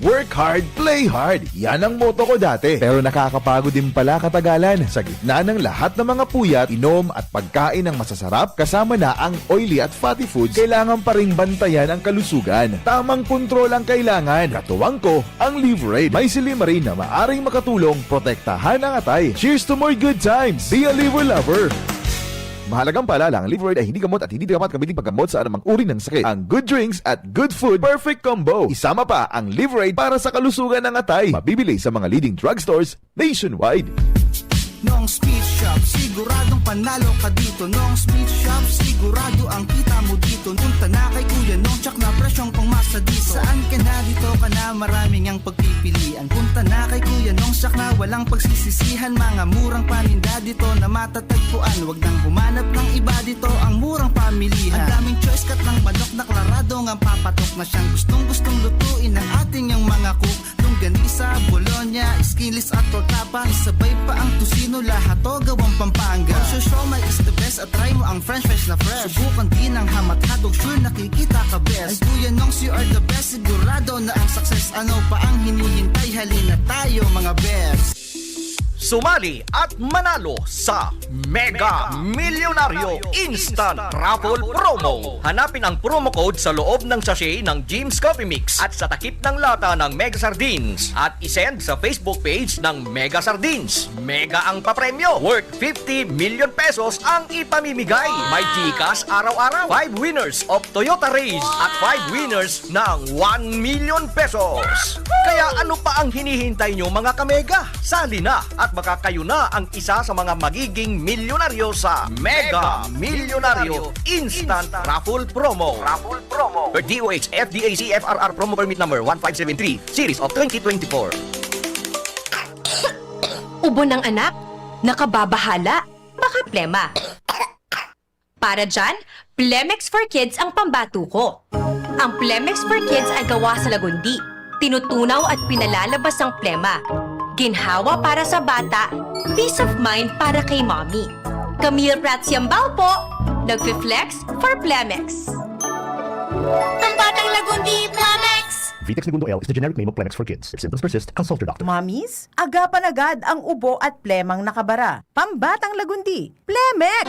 Work hard, play hard. Yan ang motto ko dati. Pero nakakapagod din pala katagalan. Sa gitna ng lahat ng mga puyat, inom at pagkain ng masasarap, kasama na ang oily at fatty foods, kailangan pa ring bantayan ang kalusugan. Tamang kontrol ang kailangan. Katuwang ko, ang Liverade. May Silimarin na maaring makatulong protektahan ang atay. Cheers to more good times. Be a liver lover. Mahalagang paalala, ang Liverade ay hindi gamot at hindi dapat gamitin paggamot sa anumang uri ng sakit. Ang good drinks at good food, perfect combo. Isama pa ang Liverade para sa kalusugan ng atay. Mabibili sa mga leading drugstores nationwide. Nong Speed Shop, siguradong panalo ka dito. Nong Speed Shop, sigurado ang kita mo dito. Punta na kay Kuya Nong, tsak na presyong pangmasa dito. Saan ka na dito ka na, maraming ang pagpipilian. Punta na kay Kuya Nong, tsak na walang pagsisisihan. Mga murang paninda dito na matatagpuan. Wag nang humanap ng iba dito, ang murang pamilihan. Ang daming choice, kat ng manok na klaradong ang papatok na siyang gustong lutuin ng ating yung mga cook. Longganisa, Bologna, skinless at tortapa. Isabay pa ang tusino, lahat to gawang Pampanga. Kung siomai is the best, at try mo ang french fries na fresh. Subukan din ang hamat-hadog, sure nakikita ka best. Ay Kuya Nongs, you are the best, sigurado na ang success. Ano pa ang hinihintay, halina tayo mga best. Sumali at manalo sa Mega Milyonaryo Instant Raffle Promo. Hanapin ang promo code sa loob ng sachet ng Jim's Coffee Mix at sa takip ng lata ng Mega Sardines at isend sa Facebook page ng Mega Sardines. Mega ang papremyo. Worth 50 million pesos ang ipamimigay. May Gcash araw-araw. 5 winners of Toyota Race at 5 winners ng 1 million pesos. Kaya ano pa ang hinihintay nyo mga kamega? Sali na at baka kayo na ang isa sa mga magiging milyonaryo sa Mega Milyonaryo Instant Raffle Promo. Per DOH FDAC FRR Promo Permit Number 1573 Series of 2024. Ubo ng anak? Nakababahala? Baka plema. Para dyan, Plemex for Kids ang pambato ko. Ang Plemex for Kids ay gawa sa lagundi. Tinutunaw at pinalalabas ang plema. Ginhawa para sa bata, peace of mind para kay mommy. Camille Prats Yambao po, nagfi-flex for Plemex. Ang batang lagundi, Plemex! Vitex Segundo L is the generic name of Plemex for kids. If symptoms persist, consult your doctor. Mommies, agapan agad ang ubo at plemang nakabara. Pambatang lagundi, Plemex!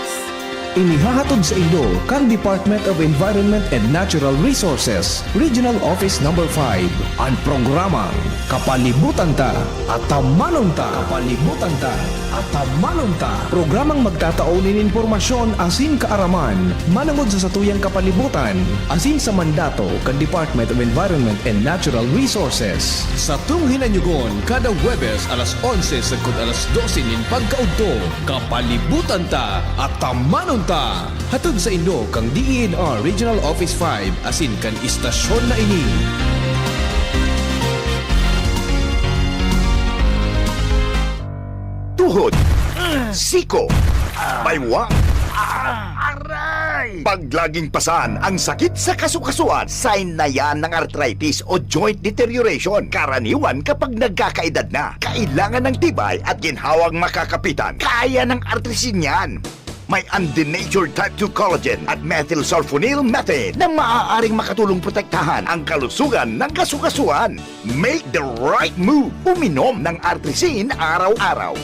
Inihahatod sa inyo kang Department of Environment and Natural Resources, Regional Office Number 5, ang programang Kapalibutan Ta at Tamanon Ta. Kapalibutan Ta at Tamanon Ta. Programang magtataunin informasyon asin kaaraman, manangod sa satuyang kapalibutan, asin sa mandato kan Department of Environment and Natural Resources. Sa tunghinanyugon, kada Huwebes alas 11 sagkod alas 12 nin pagkaudto, Kapalibutan Ta at Tamanon Ta. Hatod sa inyo kang DENR Regional Office 5 asin kan istasyon na ini. Tuhod, siko, baywa, aray! Paglaging pasan ang sakit sa kasukasuan, sign na yan ng arthritis o joint deterioration. Karaniwan kapag nagkakaedad na, kailangan ng tibay at ginhawang makakapitan. Kaya ng artrisin yan. May undenatured type 2 collagen at methylsulfonyl methane na maaaring makatulong protektahan ang kalusugan ng kasukasuan. Make the right move. Uminom ng artrisin araw-araw.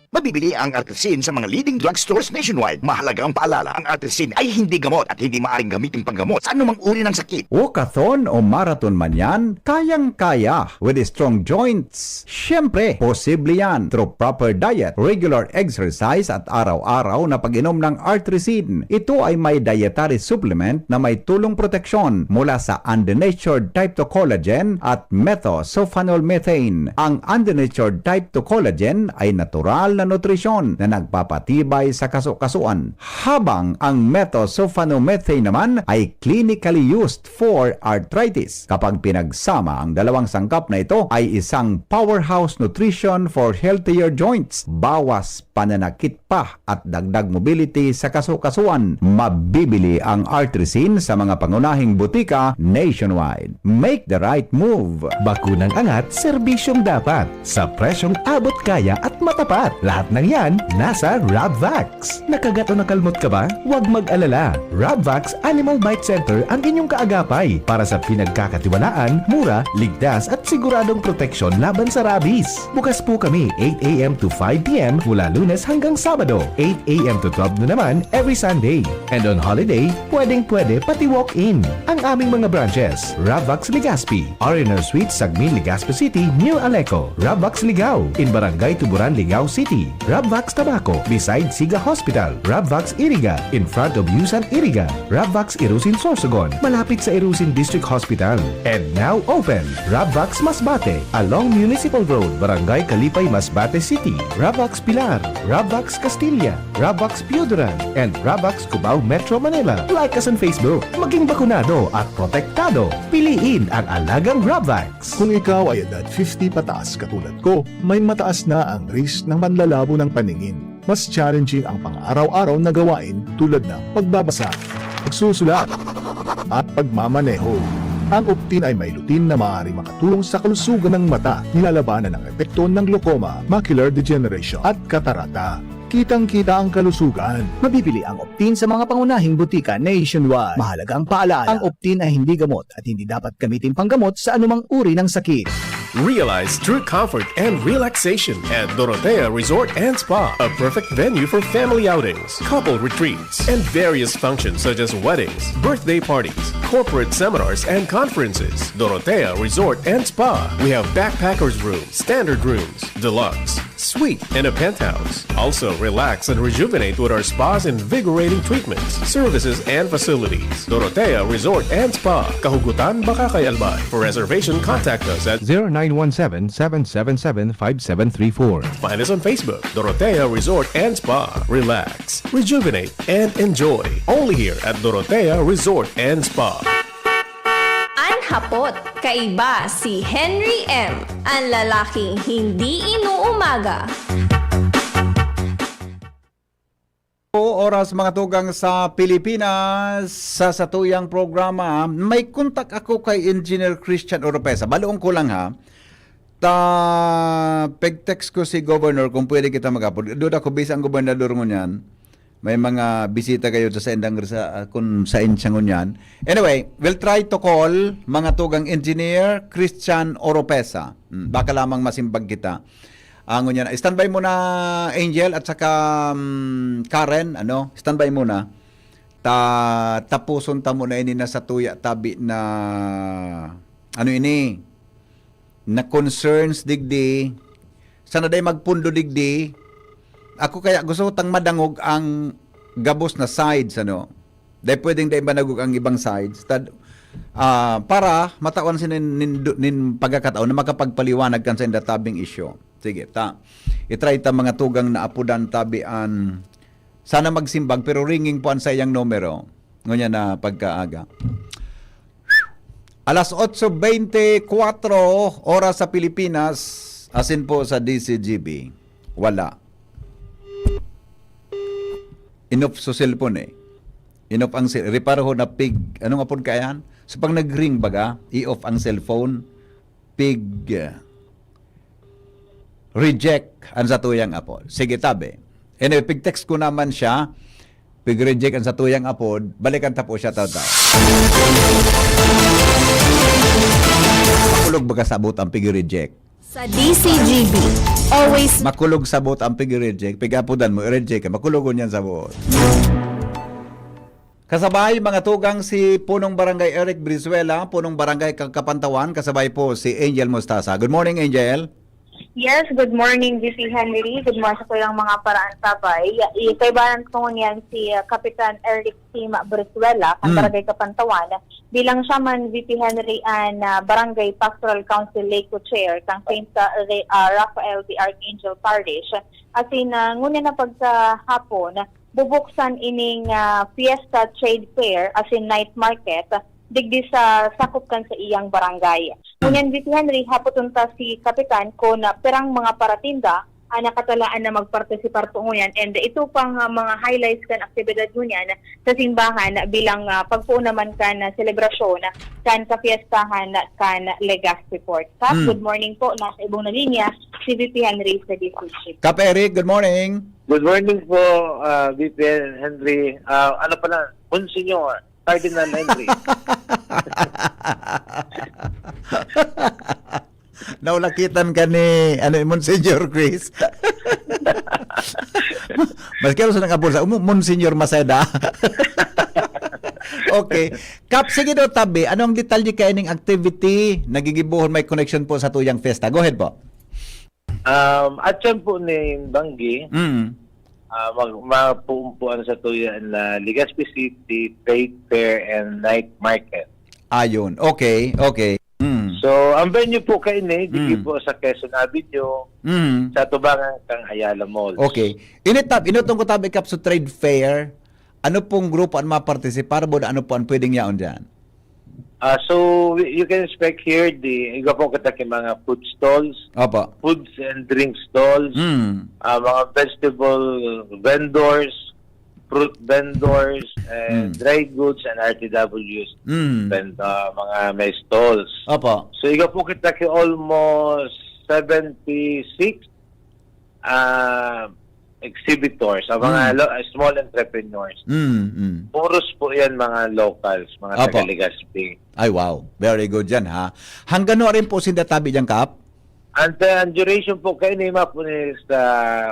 Mabibili ang artrisin sa mga leading drugstores nationwide. Mahalaga ang paalala, ang artrisin ay hindi gamot at hindi maaaring gamitin panggamot sa anumang uri ng sakit. Walkathon o marathon man yan, kayang-kaya with strong joints. Siyempre, posible yan through proper diet, regular exercise at araw-araw na pag-inom ng artrisin. Ito ay may dietary supplement na may tulong proteksyon mula sa undenatured type 2 collagen at methylsulfonyl methane. Ang undenatured type 2 collagen ay natural na nutrisyon na nagpapatibay sa kasukasuan, habang ang methylsulfonyl naman ay clinically used for arthritis. Kapag pinagsama ang dalawang sangkap na ito ay isang powerhouse nutrition for healthier joints, bawas pananakit pa at dagdag mobility sa kasukasuan. Mabibili ang artrisin sa mga pangunahing butika nationwide. Make the right move. Bakunang angat, serbisyong dapat. Sa presyong abot kaya at matapat. Lahat ng yan, nasa Rabvax. Nakagat o nakalmot ka ba? Huwag mag-alala. Rabvax Animal Bite Center ang inyong kaagapay para sa pinagkakatiwalaan, mura, ligtas at siguradong proteksyon laban sa rabies. Bukas po kami 8 a.m. to 5 p.m. mula Lunes hanggang Sabado, 8 a.m. to 12 na naman every Sunday. And on holiday, pwedeng-pwede pati walk-in. Ang aming mga branches, Rabvax Legazpi, RNR Suite, Sagmin, Legazpi City, New Aleco, Rabvax Ligao, in Barangay Tuburan, Ligao City, Rabvax Tabaco, beside Siga Hospital, Rabvax Iriga, in front of Yusan Iriga, Rabvax Irusin Sorsogon, malapit sa Irusin District Hospital. And now open, Rabvax Masbate, along Municipal Road, Barangay Kalipay, Masbate City, Rabvax Pilar, Rabvax Castilla, Rabvax Piuduran, and Rabvax Cubao Metro Manila. Like us on Facebook, maging bakunado at protektado. Piliin ang alagang Rabvax. Kung ikaw ay edad 50 pataas katulad ko, may mataas na ang risk ng panlalabo ng paningin. Mas challenging ang pang-araw-araw na gawain tulad ng pagbabasa, pagsusulat, at pagmamaneho. Ang Optin ay may lutin na maaari makatulong sa kalusugan ng mata, nilalabanan ang epekto ng glaucoma, macular degeneration at katarata. Kitang-kita ang kalusugan. Mabibili ang Optin sa mga pangunahing butika nationwide. Mahalaga ang paalala, ang Optin ay hindi gamot at hindi dapat gamitin panggamot sa anumang uri ng sakit. Realize true comfort and relaxation at Dorotea Resort and Spa, a perfect venue for family outings, couple retreats, and various functions such as weddings, birthday parties, corporate seminars, and conferences. Dorotea Resort and Spa. We have backpackers rooms, standard rooms, deluxe, suite, and a penthouse. Also, relax and rejuvenate with our spas and invigorating treatments, services, and facilities. Dorotea Resort and Spa, Kahugutan, Bakakay, Albay. For reservation, contact us at 0917-777-5734. Find us on Facebook, Dorotea Resort and Spa. Relax, rejuvenate, and enjoy. Only here at Dorotea Resort and Spa. Anhapot, kaiba si Henry M., ang lalaking hindi inuumaga. Oras mga tugang sa Pilipinas sa satuyang programa. May kontak ako kay Engineer Christian Oropesa. Baloong ko lang ha. Pag-text ko si Governor kung pwede kita mag-upload. Doon ako bisa ang gobernador mo niyan. May mga bisita kayo sa endang kung sa insyang ngunyan. Anyway, we'll try to call mga tugang Engineer Christian Oropesa. Baka lamang masimbag kita. Angon yan. Standby muna Angel at saka Karen, standby muna. Tapuson ta muna ini na sa tuya tabi na na concerns digdi. Sana day magpundo digdi. Ako kaya gusto tang madangog ang gabos na sides Day pwedeng day managog ang ibang sides. Para matawan sin nin pagkakataon na makapagpaliwanag kan sa tabing issue. Sige, itry ta mga tugang na apudan tabian. Sana magsimbang pero ringing po ang sayang numero. Ngunya na pagkaaga. Alas 8:24 oras sa Pilipinas, asin po sa DCGB. Wala. Enough sa cellphone Enough ang reparo ho na pig. Anong apod kayan? So pag nag-ring baga, i-off ang cellphone, pig reject ang satuyang apod. Sige tabi. Anyway, pig-text ko naman siya, pig-reject ang satuyang apod, balikan ta po siya tataw. Makulog baga sabot ang pig-reject. Sa DCGB, always Makulog sabot ang pig-reject, pig-apodan mo, i-reject, makulogon yan sabot. Kasabay mga tugang si Punong Barangay Eric Brizuela, Punong Barangay Kapantawan, kasabay po si Angel Mostasa. Good morning, Angel. Yes, good morning, GC Henry. Good morning sa kayong mga paraan sabay. Ikaibanan ko niyan si Kapitan Eric C. Brizuela, ang Barangay Kapantawan, bilang siya man VP Henry and Barangay Pastoral Council Lake Chair, kang Saint Rafael the Archangel Parish. Asin, ngunit na pagkahapon, bubuksan ining Fiesta Trade Fair, asin night market, digdi sa sakop kan sa iyang barangay. Ngunyan VP Henry, hapotunta si Kapitan ko na perang mga paratinda nakatalaan na magpartisipar po ngunyan, and ito pang mga highlights kan aktibidad ngunyan sa simbahan bilang pagpuo naman kan selebrasyon kan kapiestahan kan Legazpi Port. Good morning po, nasa ibong na linya si VP Henry sa DCG. Kap Eric, good morning. Good morning po, VP Henry. Monsignor Cardinal Henry. Naulakitan ka ni Monsignor Chris. Mas kaya sa nangapon sa Monsignor Maseda. Okay. Kap, sige daw tabi, ano ang detalye kayo ng activity nagigibuhon may connection po sa tuyang festa? Go ahead po. At yan po ni Banggi, mapuumpuan sa tuyan na Legazpi City Trade Fair and Night Market. Ayun. Okay. So, ang venue po kayo digi po sa Quezon Avenue, sa Tubangan kang Ayala Mall. Okay. Inutong ko tabi kap sa trade fair, ano pong grupo ang mapartisipar mo, ano po ang pwedeng yaon dyan? So, you can expect here, iba po kataki mga food stalls, Opo. foods and drink stalls, mga vegetable vendors, fruit vendors, and dry goods and RTWs, mga may stalls. Opo. So, iba po kataki almost 76 exhibitors, mga small entrepreneurs. Puros po yan mga locals, mga taga-Legazpi. Ay, wow. Very good yan, ha? Hanggang no rin po sindatabi dyan, Kap? Ang duration po kayo po sa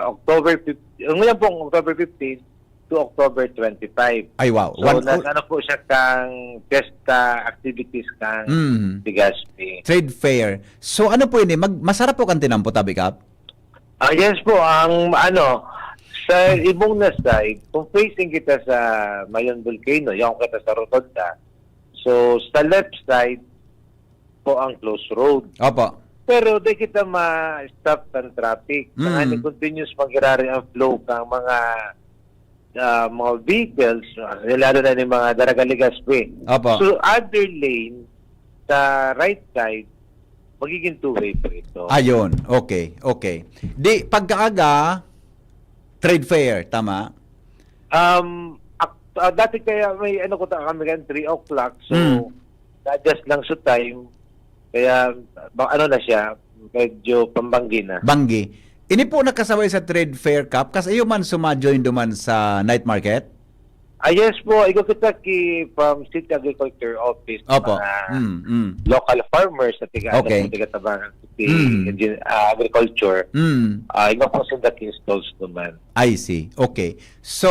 October 15, ngayon pong October 15 to October 25. Ay, wow. So, nasa po siya kang fiesta activities kang Legazpi. Trade fair. So, ano po yun masarap po kang tinampo, tabi, Kap? Yes po, sa ibong na side, kung facing kita sa Mayon Volcano, yung kita sa Rotonda, so sa left side po ang close road. Opo. Pero di kita ma-stop ng traffic. Saka continuous magirari ang flow ng mga vehicles, lalo na ng mga Daraga-Legazpi. Opo. So other lane, sa right side, magiging two-way po ito. Ayun. Okay. Di, pagkaaga, trade fair, tama? Dati kaya may kami kan 3 o'clock, so adjust lang sa time. Kaya na siya, medyo pambanggi na. Banggi. Ini po nakasabay sa trade fair, Kap, kasi iyo man sumajoin duman sa night market? Yes po, ikaw kita from City Agriculture Office, Opo. mga local farmers na Okay. taga-tabangan City Agriculture. Ikaw po sa the installs naman. I see. Okay. So,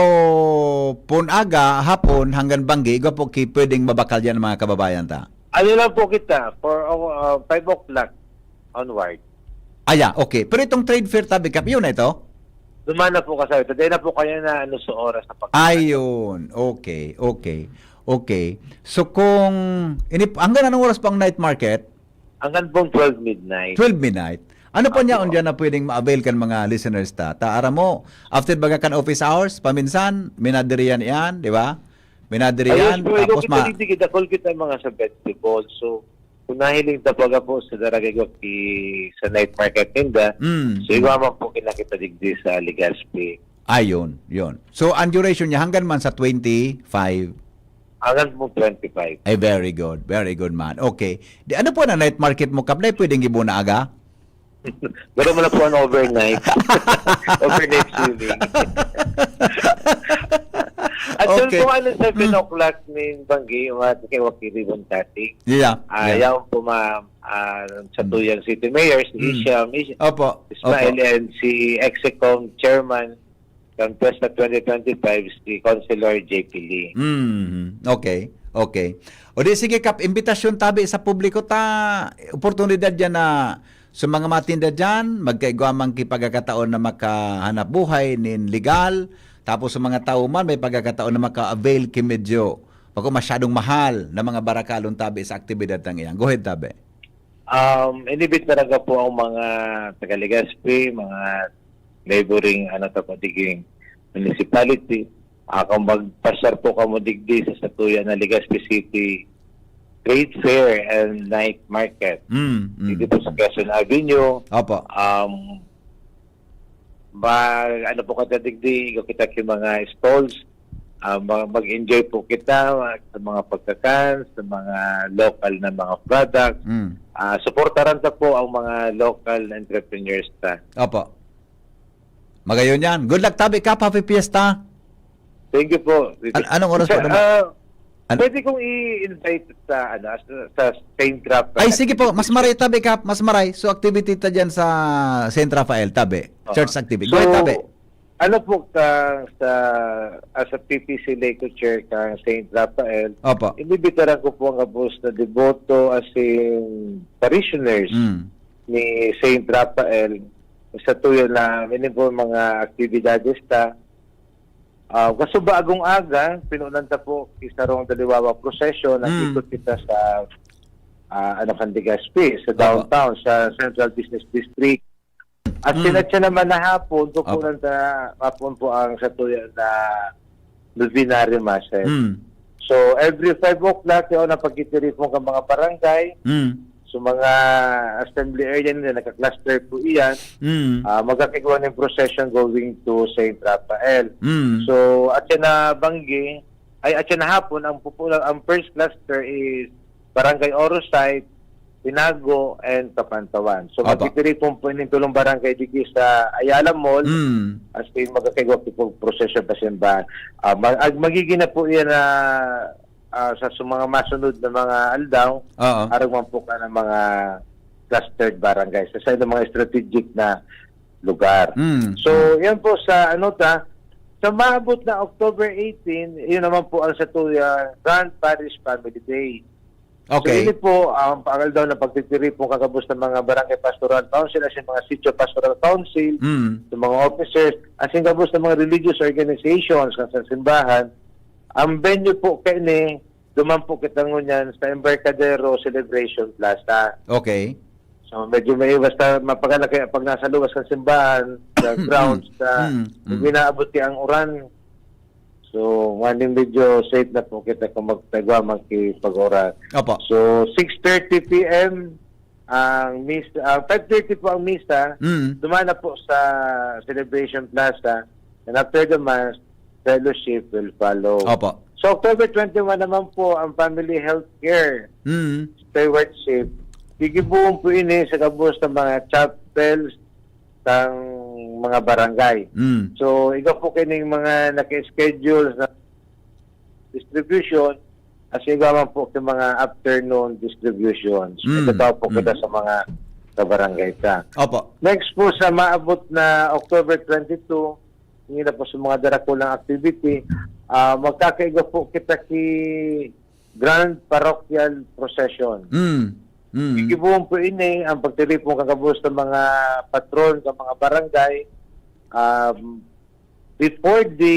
punaga, hapon, hanggang banggi, ikaw po pwedeng mabakal yan ng mga kababayan ta? Ano lang po kita, for 5 o'clock onward. Okay. Pero itong trade fair tabi kap, yun na ito? Dumana po kasi. Today na po kayo na sa oras na Ayun. Okay. So, kung, hanggang anong oras pang night market? Hanggang pong 12 midnight. 12 midnight. Ano po niya dyan na pwedeng ma-avail kan mga listeners ta? Taara mo, after baga kan office hours, paminsan, minadiriyan yan, di ba? Minadiriyan, tapos Tapos kita mga sa vegetables. So, kung nahiling tabaga po sa daragay ko sa night market tinda, so iwaman po kinakita digdi sa Legazpi. Ayun, yun. So, ang duration niya hanggang man sa 25? Hanggang po 25. Ay, very good. Very good, man. Okay. Ano po na night market mo, Kaplay? Pwedeng ibo na aga? Pero mo na po ang overnight. Overnight swimming. At Okay. kung ano 7 o'clock ng Banggi, yung ating Wakili Bontati, Yeah. ayaw po sa Tuyang City Mayor, si Isham, Opo. Ismail, and si Execom Chairman ng Pesta 2025, si Councilor JP Lee. Okay. O di sige, Kap, imbitasyon tabi sa publiko ta, oportunidad dyan na sa mga matinda dyan, magkaigwamang kipagkakataon na makahanap buhay nin legal, tapos sa mga tao man, may pagkakataon na maka-avail medyo pag masyadong mahal na mga barakalon tabi sa aktibidad ng iyan. Go ahead, tabi. Inibit talaga po ang mga taga-Legazpi, mga neighboring diging municipality. Kung magpasyar po kamo digdi sa Satuyan na Legazpi City Trade Fair and Night Market. Dito po sa Quezon Avenue. Opo. Ano po kita digdi, kita yung mga stalls, mag-enjoy po kita sa mga pagkakan, sa mga local na mga products. Supportaran ta po ang mga local entrepreneurs ta. Opo. Magayon yan. Good luck, tabi, Kap. Happy Fiesta. Thank you po. Anong oras po? Pwede kong i-invite sa Saint Rafael. Ay, sige po. Mas maray, tabi, Kap. Mas maray. So, activity ta dyan sa Saint Rafael, tabi. Church activity. Go ahead, tabi. Ano po as a PPC Lake Chair kang Saint Rafael, Opo. inibitaran ko po ang kabus na deboto as in parishioners ni Saint Rafael sa tuyo na po mga aktibidades ta. Kaso bagong aga, pinunanta po isarong daliwawa procession na ikot kita sa Legazpi, sa downtown, sa Central Business District. At sinatya naman na hapon, hapon po ang satuyan na Luvinary Masset. So, every 5 o'clock, yun ang pagkitirip mo ka mga barangay. So, mga assembly area nila, naka-cluster po iyan. Magkakagawa ng procession going to St. Rafael. So, at yan na Banggi, at yan na hapon, ang first cluster is Barangay Orosite, Tinago, and Kapantawan. So, magkitirip po ng tulong barangay dito sa Ayala Mall. As in, magkakagawa po procession pa simbahan. Magiging na po yan na sa mga masunod na mga aldaw, aragman po ka ng mga clustered barangays sa ng mga strategic na lugar. So, yan po sa sa maabot na October 18, yun naman po ang Satuya Grand Parish Family Day. Okay. So, yun po ang pangal daw na pagtitiri po kakabos ng mga barangay pastoral council, as in mga sitio pastoral council, ng mga officers, as in kabos ng mga religious organizations sa simbahan. Ang venue po kaini, duman po kita ngunyan sa Embarcadero Celebration Plaza. Okay. So medyo may basta mapagalaki pag nasa luwas ng simbahan, sa grounds, minaabot ang uran. So, maning medyo safe na po kita kung magtagwa, magkipag-oras. Opo. So, 6:30 p.m. ang misa, 5:30 po ang misa, dumana po sa Celebration Plaza, and after the Mass, fellowship will follow. Opo. So, October 21 naman po ang Family Health Care Stewardship. Gigibuong po ini sa kabos ng mga chapels ng mga barangay. So, ikaw po kining mga naka-schedule na distribution, as gaman po sa mga afternoon distributions. Ito po kita sa mga kabarangay ka. Opo. Next po sa maabot na October 22, hindi na po sa mga darakulang activity, magkakaiga po kita ki Grand Parochial Procession. Ikibuon po ini ang pagtilipong kakabos ng mga patron sa mga barangay before the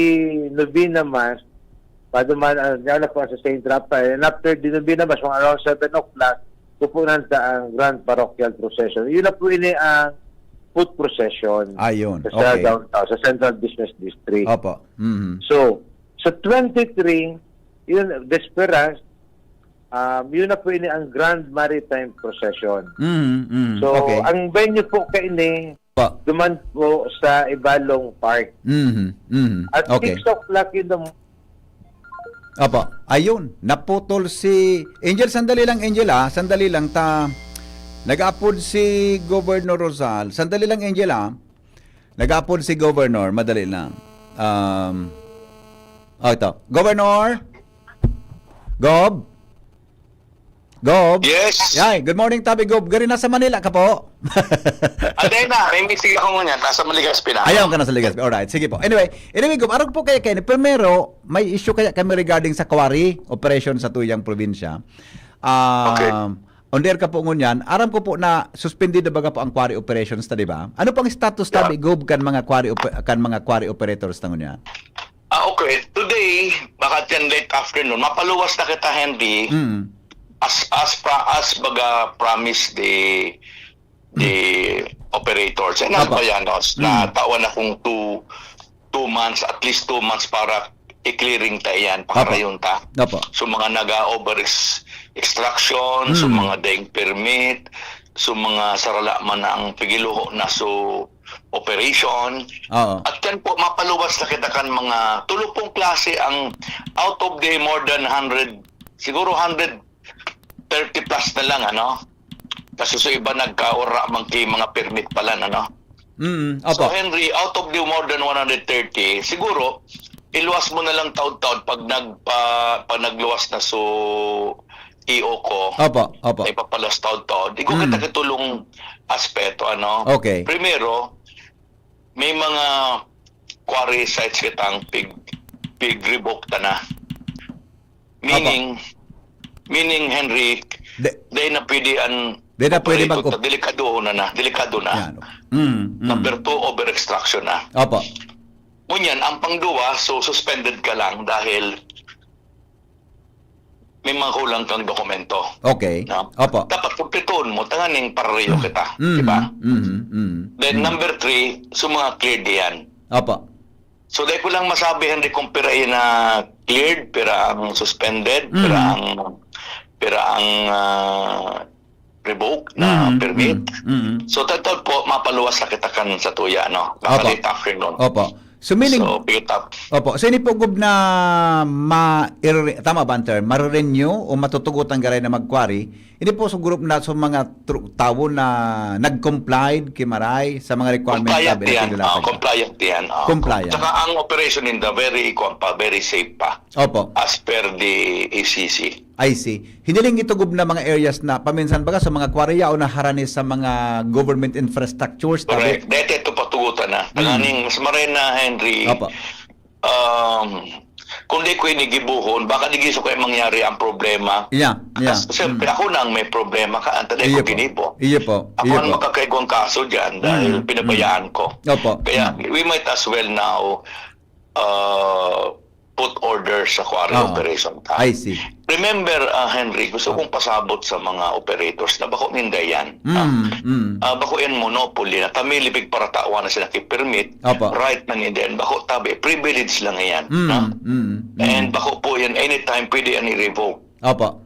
Novena Mass, paduman na po sa St. Raphael, and after the Novena Mass, mga around 7 o'clock, pupunan sa ang Grand Parochial Procession. Yun na po ini ang foot procession. Ayun, Sa okay. downtown, sa Central Business District. Opo. So, sa 23, yun, Desperas, yun na po ini ang Grand Maritime Procession. So, Okay. ang venue po kaini, duman po sa Ibalong Park. At Okay. 6 o'clock in the Opo. Ayun, naputol si Angel. Sandali lang, Angel, sandali lang. Nag-upload si Governor Rosal. Sandali lang, Angel, Nag-upload si Governor. Madali lang. Ito. Governor? Gob? Yes. Yay, good morning, Tabi Gob. Gari nasa Manila ka po. Aday na, may meeting ako ngunyan. Nasa Maligaspi na. Ayaw ka na sa Legazpi. Alright, sige po. Anyway, Gob, arag po kaya kayo. Primero, may issue kaya kami regarding sa Kwari operation sa tuyang probinsya. Onder ka po ngunyan, aram ko po na suspended na baga po ang Kwari operations ta, di ba? Ano pang status Tabi Gob kan mga Kwari operators ta ngunyan? Okay. Today, baka yan late afternoon, mapaluwas na kita, Henry. As baga promise the operators. And ba yan, na tawan akong 2 months, at least 2 months para i-clearing ta yan, pakarayon ta. So mga naga-over extraction, so mga daing permit, so mga sarala man ang pigiluho na so operation. At yan po, mapaluwas na kita kan mga tulupong klase ang out of the more than 100, siguro 130 plus na lang, Kasi so iba nagkaura man kay mga permit pala, So Henry, out of the more than 130, siguro, iluwas mo na lang taon-taon pag nagluwas na so EO ko. Ay papalas taon-taon. Di ko kita katulong aspeto, Okay. Primero, may mga quarry sites kitang pig revoke na. Meaning Henry, dahil na pwede delikado na. Number 2, over extraction na. Ngunyan, ang pangduwa, so suspended ka lang dahil may mga kulang kang dokumento. Okay. Dapat kumpletuhin mo, tanganing parareyo kita. Diba? Then number 3, so mga cleared yan. So dahil ko lang masabi, Henry, kung pira yan na cleared, pira ang suspended, pira ang revoke na permit. So tatawag po, mapaluwas na kita kan sa tuya, Late afternoon. So meaning, pick it up. So ini po Gob na tama ba ang term? Ma-renew o matutugutan garay na mag-quarry? Hindi po sa group na sa mga tao na nag-complied kimaray sa mga requirements Compliant yan. Compliant. Saka ang operation in the very safe pa. As per the ACC. I see. Hindi lang ito Gob na mga areas na paminsan baga sa mga quarry o naharani sa mga government infrastructures. Correct. Dito ito patugutan na. Tanganing mas maray na Henry. Kung di ko inigibuhon, baka di giso kayo mangyari ang problema. Siyempre, ako nang may problema ka. Antaday ko ginibo. Ako ang makakaigwang kaso dyan dahil pinabayaan ko. Kaya we might as well now put order sa quarry operation. I see. Remember, Henry, gusto kong pasabot sa mga operators na bako ninday yan. Bako yan monopoly na tamilibig para tawa na sila permit. Right man hindi yan. Bako tabi, privilege lang yan. And bako po yan, anytime pwede yan i-revoke.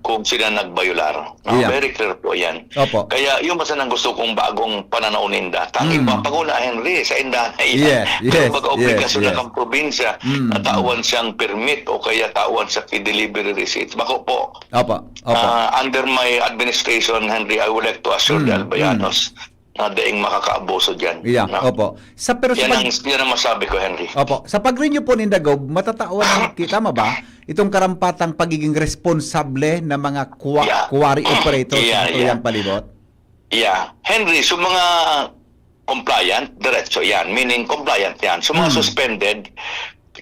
Kung sila nagbayular. Very clear po yan. Kaya yung basta nang gusto kong bagong pananaw ninda. Tanging papaguna, Henry, sa inda na yan. Pag-obligasyon na kang probinsya na tawan siyang permit o kaya tawan siya delivery receipts. Bako po. Under my administration, Henry, I would like to assure the Albayanos na daing makakaabuso dyan. Sa pero yan ang masabi ko, Henry. Sa pag-renew po ninda Gob, matatawan ng kita ba? itong karampatang pagiging responsable ng mga quarry operators sa tuyang palibot? Yeah. Henry, so mga compliant, diretso yan. Meaning compliant yan. So mga suspended,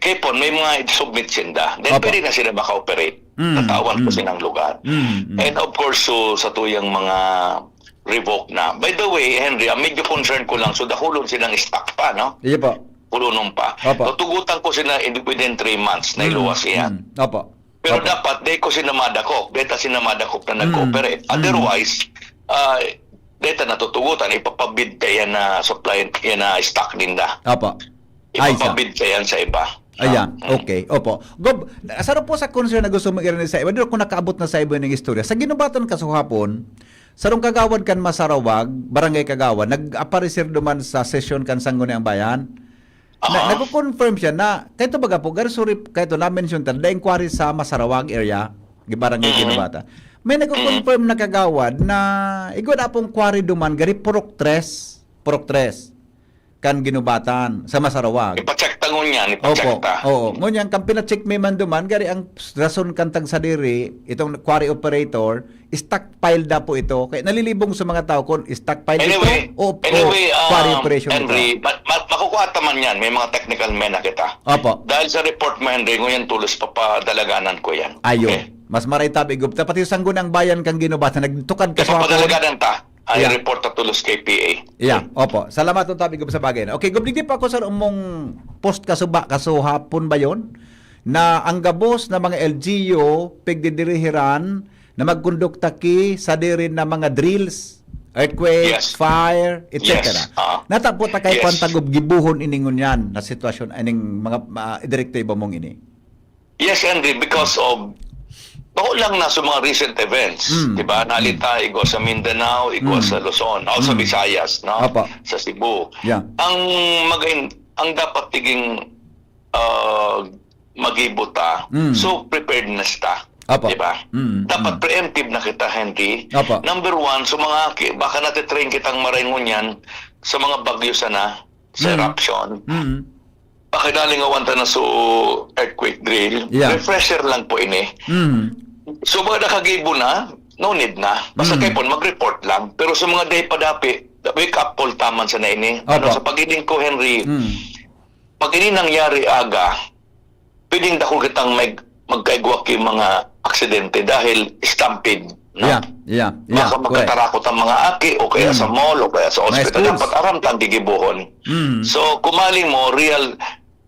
kaya po, may mga submit sinda. Then pwede na sila maka-operate. Tatawan ko silang lugar. And of course, so, sa tuyang mga revoke na. By the way, Henry, medyo concern ko lang, so dahulon silang stock pa, no? Iya po. Kulunong pa. Tutugutan ko sila within 3 months na iluwas yan. Opo. Pero dapat, di ko sinamadakop. Deta sinamadakop na nag-cooperate. Otherwise, deta natutugutan, ipapabid ka yan na supply, yan na stock ninda. Opo. Ipapabid ka yan sa iba. Ayan, okay. Opo. Gob, sarap po sa concern na gusto mo i-rinig sa iba. Dito kung nakaabot na sa iba ng istorya. Sa ginubatan ka sa hapon, sarong kagawad kan Masarawag, barangay Kagawad, nag-aparisir duman sa session kan Sangguniang Bayan. Nag-confirm siya na, kahit baga po, garsurip, kahit na-mention ta, na-inquiry sa Masarawag area, barangay Ginubata. May nag-confirm na kagawad na, igod apong quarry duman, gari purok tres, kan Ginubatan, sa Masarawag. Ipacheck tangon yan, ipacheck ta. Oo. Ngunyan, kang pinacheck may man duman, gari ang rason kantang sa diri, itong quarry operator, stockpile na po ito. Kaya nalilibong sa mga tao kung stockpile ito o quarry operation Henry, ito. makukuha taman yan. May mga technical men na kita. Opo. Dahil sa report mo, Henry, ngayon tulos papadalaganan ko yan. Ayo. Okay. Mas maray tabi, Gob. Pati yung Sangguniang Bayan kang Ginubata, nagtukad ka sa papadalaganan ta. Ay report na tulos kay PA. Yeah, opo. Salamat ang tabi, Gob, sa bagay na. Okay, Gob, hindi pa ako sa umong post kasuba, hapon ba yon? Na ang gabos na mga LGU, pigdidirihiran, na magkondukta ki sa dirin na mga drills, earthquake, fire, etc. Natapot na kay Pantagob gibuhon iningon yan na sitwasyon aning mga direktibo mong ini. Yes, Henry, because of lang na sa mga recent events, di ba? Nalita, igo sa Mindanao, igo sa Luzon, o sa Visayas, no? Sa Cebu. Yeah. Ang dapat tiging magibuta, so preparedness ta. Di ba? Dapat preemptive na kita, Henry. Number 1, so mga, baka natitrain kitang maringon yan sa mga bagyo sana, sa eruption. Pakidalingawan ta na so earthquake drill. Refresher lang po ini. So mga nakagibo na, no need na. Basta kayo po, mag-report lang. Pero sa mga day padapi, wake up call taman sa na ini. Ano, sa pag-ining ko, Henry, pag ini nangyari aga, pwedeng dako kitang magkaigwak yung mga aksidente dahil stampede. No? Baka magkatarakot ang mga aki o kaya sa mall o kaya sa hospital. Dapat aram tang gigibuhon. So, kumali mo, real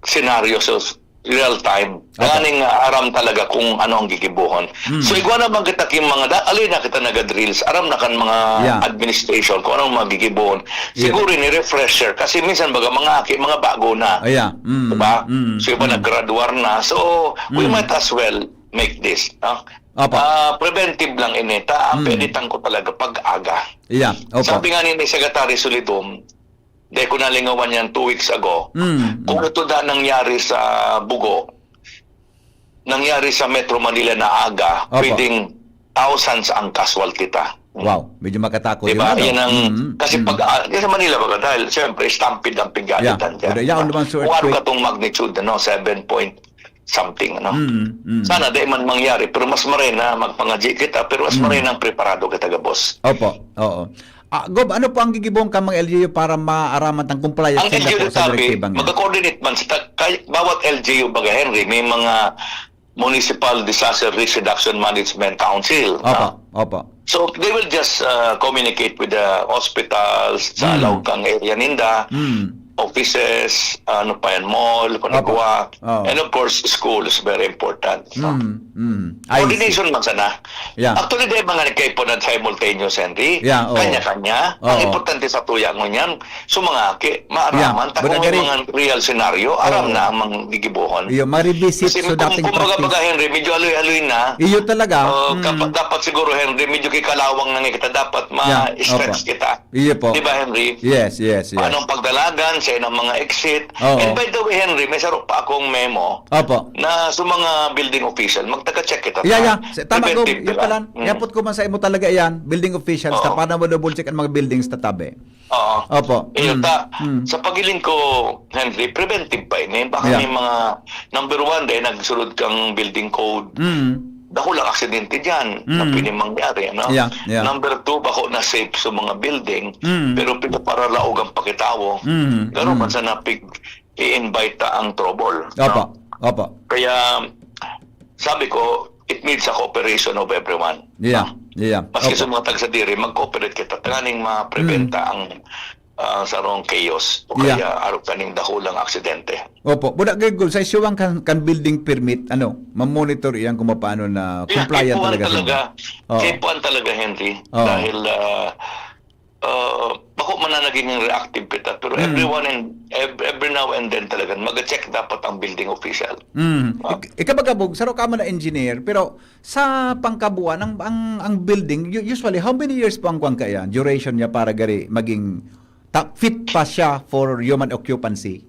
scenario, so real time. Ganing aram talaga kung ano ang gigibuhon. So, igwa naman kita yung mga, alin na kita naga-drills, aram na kan mga administration kung anong magigibuhon. Siguro ni refresher kasi minsan baga mga aki, mga bago na. Diba? So, iba nag-graduar na. So, we might as well make this. No? Preventive lang ini. Peditan ko talaga pag-aga. Sabi nga ni Secretary Solidum, dahil ko nalingawan yan 2 weeks ago, kung ito na nangyari sa Bugo, nangyari sa Metro Manila na aga, pwedeng thousands ang casualty ta. Wow, medyo makatakot diba? Yan ang, kasi pag, sa Manila baga, dahil siyempre stampede ang pigalitan dyan. Kung ano ka itong magnitude, 7 point something, Sana dahil man mangyari, pero mas maray na magpangadji kita, pero mas maray na preparado kita, boss. Opo, oo. Gob, ano po ang gigibong ka mga LGU para maaraman ng compliance? Ang LGU tabi, mag-coordinate man bawat LGU baga, Henry, may mga Municipal Disaster Risk Reduction Management Council. So they will just communicate with the hospitals sa alawag kang area ninda, offices, ano pa yan, mall, panagwa, and of course, schools, very important. Coordination man sana. Actually, dahil mga nagkaipunan simultaneous, Henry, kanya-kanya, ang importante sa tuyang mo yan, so mga maaraman, kung may mga real scenario, aram na ang mga gigibuhon. Ma-revisit so dating practice. Kumbaga, Henry, medyo aloy-aloy na. Iyo talaga. Dapat siguro, Henry, medyo kikalawang na kita, dapat ma-stretch kita. Iyo po. Di ba, Henry? Yes. Anong pagdalagan, entrance ng mga exit. Oo. And by the way, Henry, may sarap pa akong memo Opo. na sa mga building official, magtaka-check kita. Yeah. Tama ko, Preventive, yun diba? pala. Yapot ko man sa imo talaga yan, building officials, Oo. paano mo double check ang mga buildings na tabi. Oo. Opo. Sa pagiling ko, Henry, preventive pa ini. Baka Yeah. may mga, number one, dahil nagsulod kang building code, dako lang aksidente dyan na pwedeng mangyari. No? Yeah. Number two, bako na safe sa mga building, pero pinaparalaog ang pakitawo. Gano'n man sa napig i-invite ang trouble. No? Opo. Kaya, sabi ko, it needs a cooperation of everyone. Yeah. Maski sa mga tagsadiri, mag-cooperate kita. Tanganing ma-preventa ang sarong chaos o kaya araw kaning dahulang aksidente. Opo. Budak gagol sa isyuang kan bilding permit, ma-monitor iyan kung paano na compliant talaga. Kipuan talaga, Henry. Dahil bako man na naging reactive kita. Pero every now and then talaga, mag-check dapat ang building official. Ikabagabog, saro ka man na engineer, pero sa pangkabuan, ang building, usually, how many years po ang kuwang kaya? Duration niya para gari maging fit pa siya for human occupancy?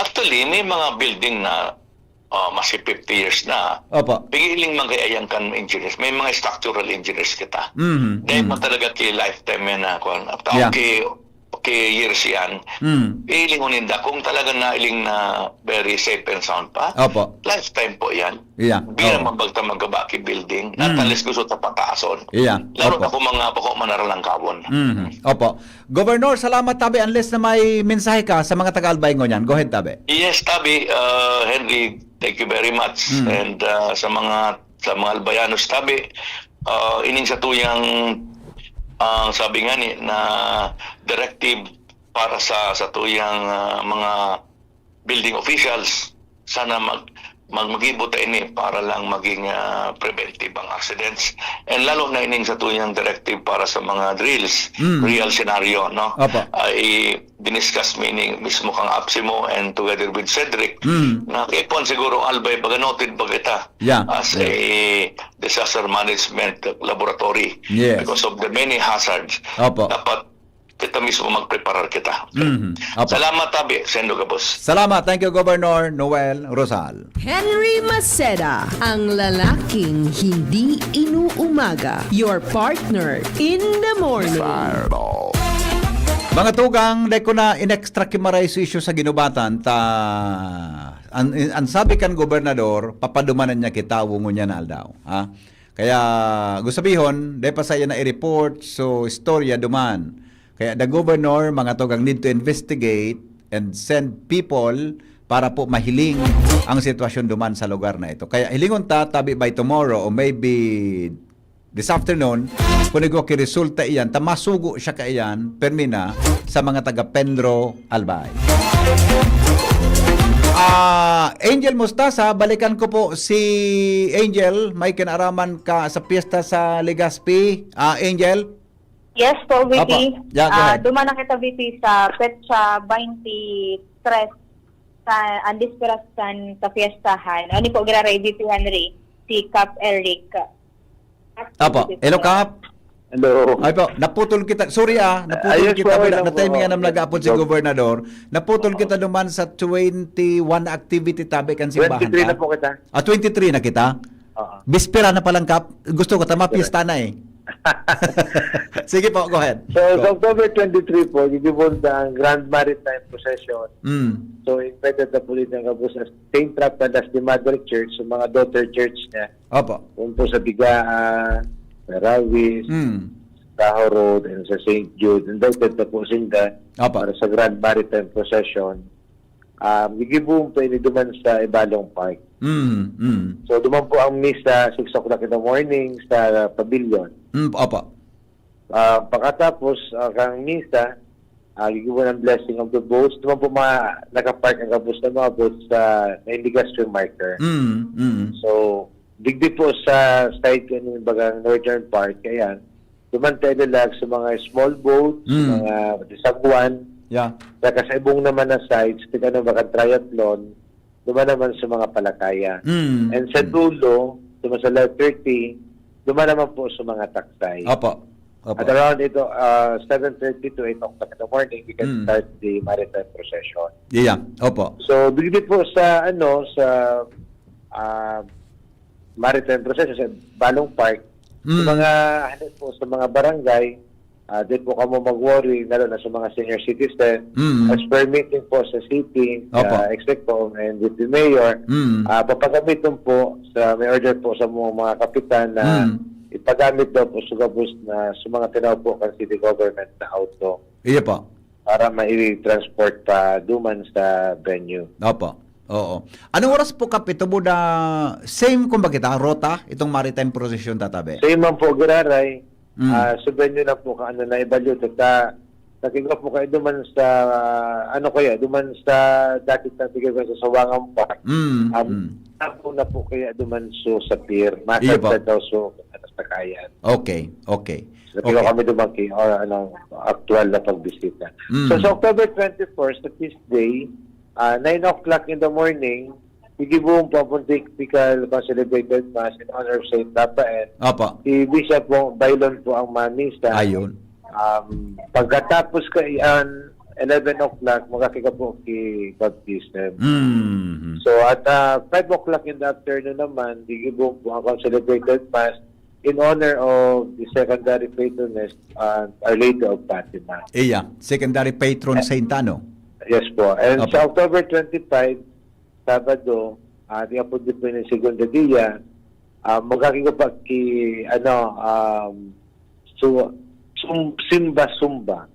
Actually, may mga building na maski 50 years na. Opo. Pigiling magkayayang kan engineers. May mga structural engineers kita. Dahil mo talaga kay lifetime yan na kung kay years yan. Ilingunin da. Kung talaga na iling na very safe and sound pa, Opo. lifetime po yan. Yeah. Bilang mabagta magabaki building, natalis gusto tapataason. Yeah. Laro Opo. ako mga bako manaralang kawon. Opo. Governor, salamat tabi unless na may mensahe ka sa mga taga-Albay ngon yan. Go ahead tabi. Yes, Tabi, Henry, thank you very much. And sa mga Albayanos, Tabi, ining sa tuyang sabi nga ni na directive para sa tuyang mga building officials, sana mag-ibot ini para lang maging preventive ang accidents, and lalo na ining sa tuyang directive para sa mga drills, real scenario, no? Ay diniscuss meaning mismo kang Apsimo and together with Cedric na kaipon siguro Albay baga noted ba kita as a disaster management laboratory because of the many hazards. Dapat kita mismo magpreparar kita. Salamat, Tabi. Sendo ka, boss. Salamat. Thank you, Governor Noel Rosal. Henry Maceda, ang lalaking hindi inuumaga. Your partner in the morning. Mga tugang, dahil ko na in-extract maray sa issue sa ginubatan, ang sabi kan gobernador, papadumanan niya kitawo niya na aldaw. Ha? Kaya, gusto sabihin, dahil pa sa na i-report, so istorya duman. Kaya the governor, mga tugang, need to investigate and send people para po mahiling ang sitwasyon duman sa lugar na ito. Kaya hilingon tabi by tomorrow or maybe this afternoon, kung resulta iyan, masugo siya kaiyan, permina, sa mga taga Penro, Albay. Angel Mustasa, balikan ko po si Angel. May kinaraman ka sa piyesta sa Legazpi. Angel? Yes po, VP. Duman na kita, VP, sa petsa 23 sa Andisperas sa fiestahan. Ano po, graray, VP Henry, si Cap Eric. Apo, hello Cap. Hello. Ay po, naputol kita. Sorry naputol kita. Na-timing nga nag-apod si Gobernador. Naputol kita duman sa 21 activity tabi kan simbahan. 23 na po kita. 23 na kita? Bispera na palang Cap. Gusto ko, piyesta na eh. Sige po, go ahead. So, October 23 po, gigibon ang Grand Maritime Procession. So, invited na po rin ng Kabus sa St. Rafael the Mother Church, sa mga daughter church niya. Opo. Kung po sa Bigaan, Marawis, Tahoe Road, and sa St. Jude. Invited na po sila para sa Grand Maritime Procession. Gigibon po iniduman sa Ibalong Park. So, duman po ang misa 6 o'clock in the morning sa pavilion. Opo. Pagkatapos, kang misa, gigibon ang blessing of the boats. Duman po nakapark ang kabus na mga boats sa Legazpi marker. So, digdi po sa side ng bagang Northern Park. Kaya, duman tayo lag sa mga small boats, mga disagwan. Saka sa ibong naman na sides, baka triathlon, duman naman sa mga palakaya. And sa dulo, duman sa Live 30, duman naman po sa mga taksay. Opo. At around 7:30 to 8 o'clock in the morning, we can start the maritime procession. Yeah, opo. So, bigit po sa, maritime procession sa Balong Park, sa mga, sa mga barangay, di po kamo mag-worry, lalo na sa mga senior citizen, as per meeting po sa city, Executive and with the mayor, papagamitin po, may order po sa mga kapitan na ipagamit daw po sa gabos na sa mga tinawag po kan city government na auto. Iya po. Para mai-transport pa duman sa venue. Opo. Oo. Anong oras po kap ito mo na same kumbaga kita rota itong maritime procession tatabi? Same man po giraray. Sa venue na po kaano na evaluate ta nakiga po kayo duman sa duman sa dati sa tigay sa Sawangan Park. Ako na po kaya duman sa pier. Masad daw so kayan. Okay. Nakiga kami duman actual na pagbisita. So sa October 24, sa Tuesday, 9 o'clock in the morning, Igibong Pontifical Celebrated Mass in honor of Saint Rafael. Apa. Si Bishop Bailon po ang mamisa. Ayun. Pagkatapos 11 o'clock, magkakika po kay baptism. So at 5 o'clock in the afternoon naman, Igibong po ang Celebrated Mass in honor of the secondary patroness, Our Lady of Fatima. Iya, secondary patron Saint Ano. Yes po. And sa October 25, Sabado, di po din po yung segunda dia, magkakita pa Simba-Sumba.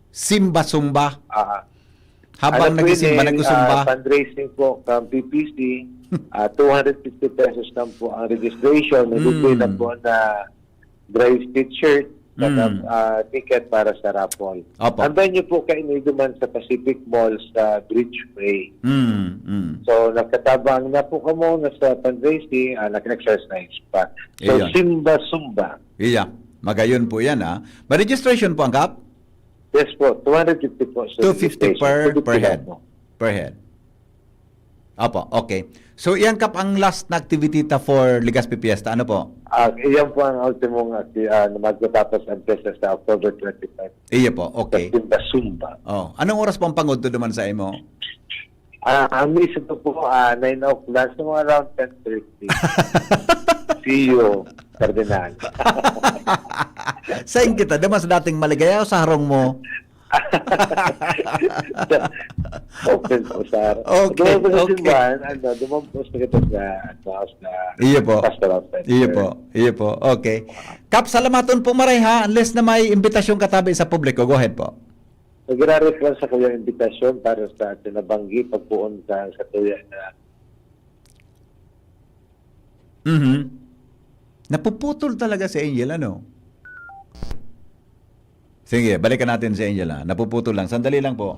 Simba-Sumba? Habang nagisimba, nagusumba? Fundraising po from PPC, 250 pesos lang po ang registration. Nag-pay na po na dry fit shirt, ticket para sa raffle. Ang venue po kayo duman sa Pacific Mall sa Bridgeway. So, nagkatabang na po kamo na sa fundraising, nag-exercise pa. So, Simba-Sumba. Iya, magayon po yan May registration po ang kap? Yes po, 250 po. 250 per head. Per head. Opo, okay. So, iyan kap ang last na activity for Legazpi Fiesta. Ano po? Iyan po ang ultimong na magtatapos ang fiesta sa October 25. Iya po, okay. Simba-Sumba. Anong oras po ang pangudto naman sa imo? Ang isa po 9 o'clock, so around 10:30. See you, Cardinal. Saan kita? Daman sa dating maligaya o sa harong mo? Open po, sir. Okay. Dumampos na kita sa Iyo po. Iyo po. Okay. Kap, salamaton po maray unless na may imbitasyon katabi sa publiko. Go ahead po. Nag-request sa kanyang imbitasyon para sa tinabanggi pagpuunta sa tuya na napuputol talaga si Angel, ano? Sige, balikan natin si Angel, napuputol lang. Sandali lang po.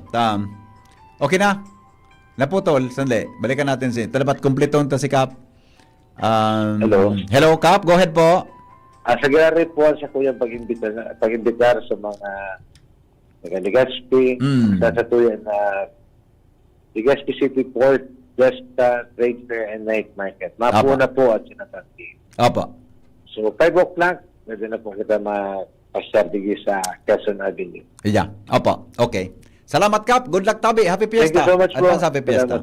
Okay na? Naputol, sandali. Balikan natin si talabat kumpleto ta si Kap. Hello, Kap. Go ahead po. Nag-request sa kanyang pag-imbitar sa mga Legazpi, sa tuya na Legazpi City Port, Fiesta, Trade Fair, and Night Market. Mapo na po at sinatanggi. Apa. So, 5 o'clock, pwede na po kita ma-pasyar digi sa Quezon Avenue. Yeah. Apa. Okay. Salamat, Kap. Good luck, Tabi. Happy Fiesta. Thank you so much, Advance Happy Fiesta.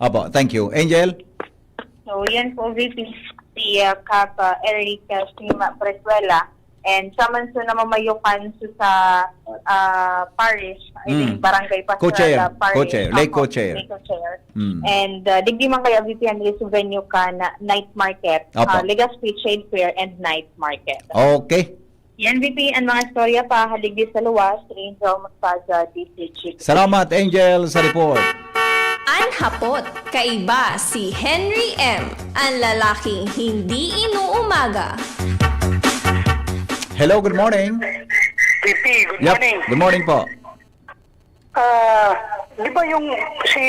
Apa. Thank you. Angel? So, yan po, VP, si Kap Erica Sima Presuela. And saman sa namamayukan sa parish, I think Barangay Pastoral Parish. Lake Co-Chair. And digdi man kaya VPN sa venue ka na night market, Legazpi Trade Fair and night market. Okay. Yan VP, ang mga istorya pa haligdi sa luwas, Angel Magpaza, DCG. Salamat, Angel, sa report. Anhapot, kaiba si Henry M., ang lalaking hindi inuumaga. Hello, good morning. PP, good morning. Good morning po. Di ba yung si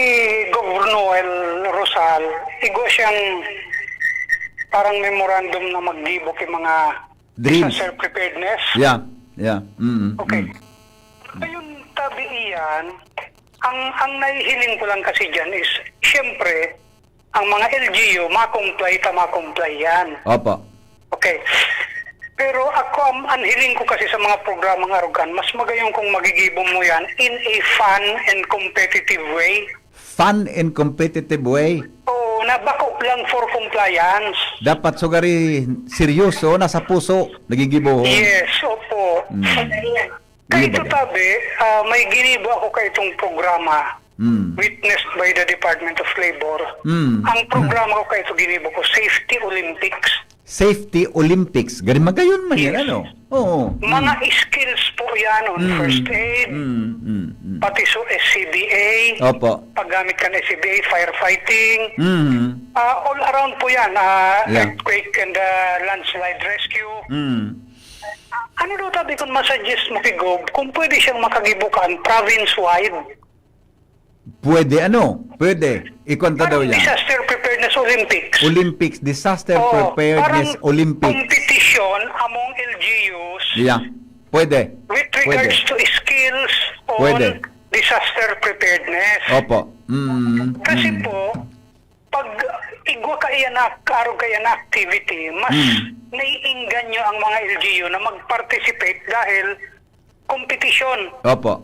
Governor Noel Rosal, igo siyang parang memorandum na mag-gibo kay mga dreams, self-preparedness? Yeah. Okay. Ayun, tabi iyan, ang nahihiling ko lang kasi dyan is, siyempre, ang mga LGU, makomply yan. Opo. Okay. Pero ako, ang hiling ko kasi sa mga programang arugan, mas magayon kung magigibo mo yan in a fun and competitive way. Fun and competitive way. Oo, na bako lang for compliance. Dapat sugari seryoso, nasa puso, nagigibo. Yes, opo. Kaya ito tabi, may ginibo ako kay itong programa witnessed by the Department of Labor. Ang programa ko kay ito ginibo ko, Safety Olympics. Safety Olympics. Galing magayon man yan, ano? Oo. Mga skills po yan on first aid, pati so SCBA, Opo. paggamit ka ng SCBA, firefighting, all around po yan, earthquake and landslide rescue. Ano daw tabi kung masuggest mo kay Gob, kung pwede siyang makagibukan province-wide? Pwede, ano? Pwede. Ikonta daw yan. Disaster Preparedness Olympics. Olympics, Disaster Preparedness parang Olympics. competition among LGUs Yeah. Pwede. with regards to skills on Pwede. disaster preparedness. Opo. Kasi po, pag igwa ka iyan na, karo ka iyan na activity, mas naiinganyo ang mga LGU na mag-participate dahil competition. Opo.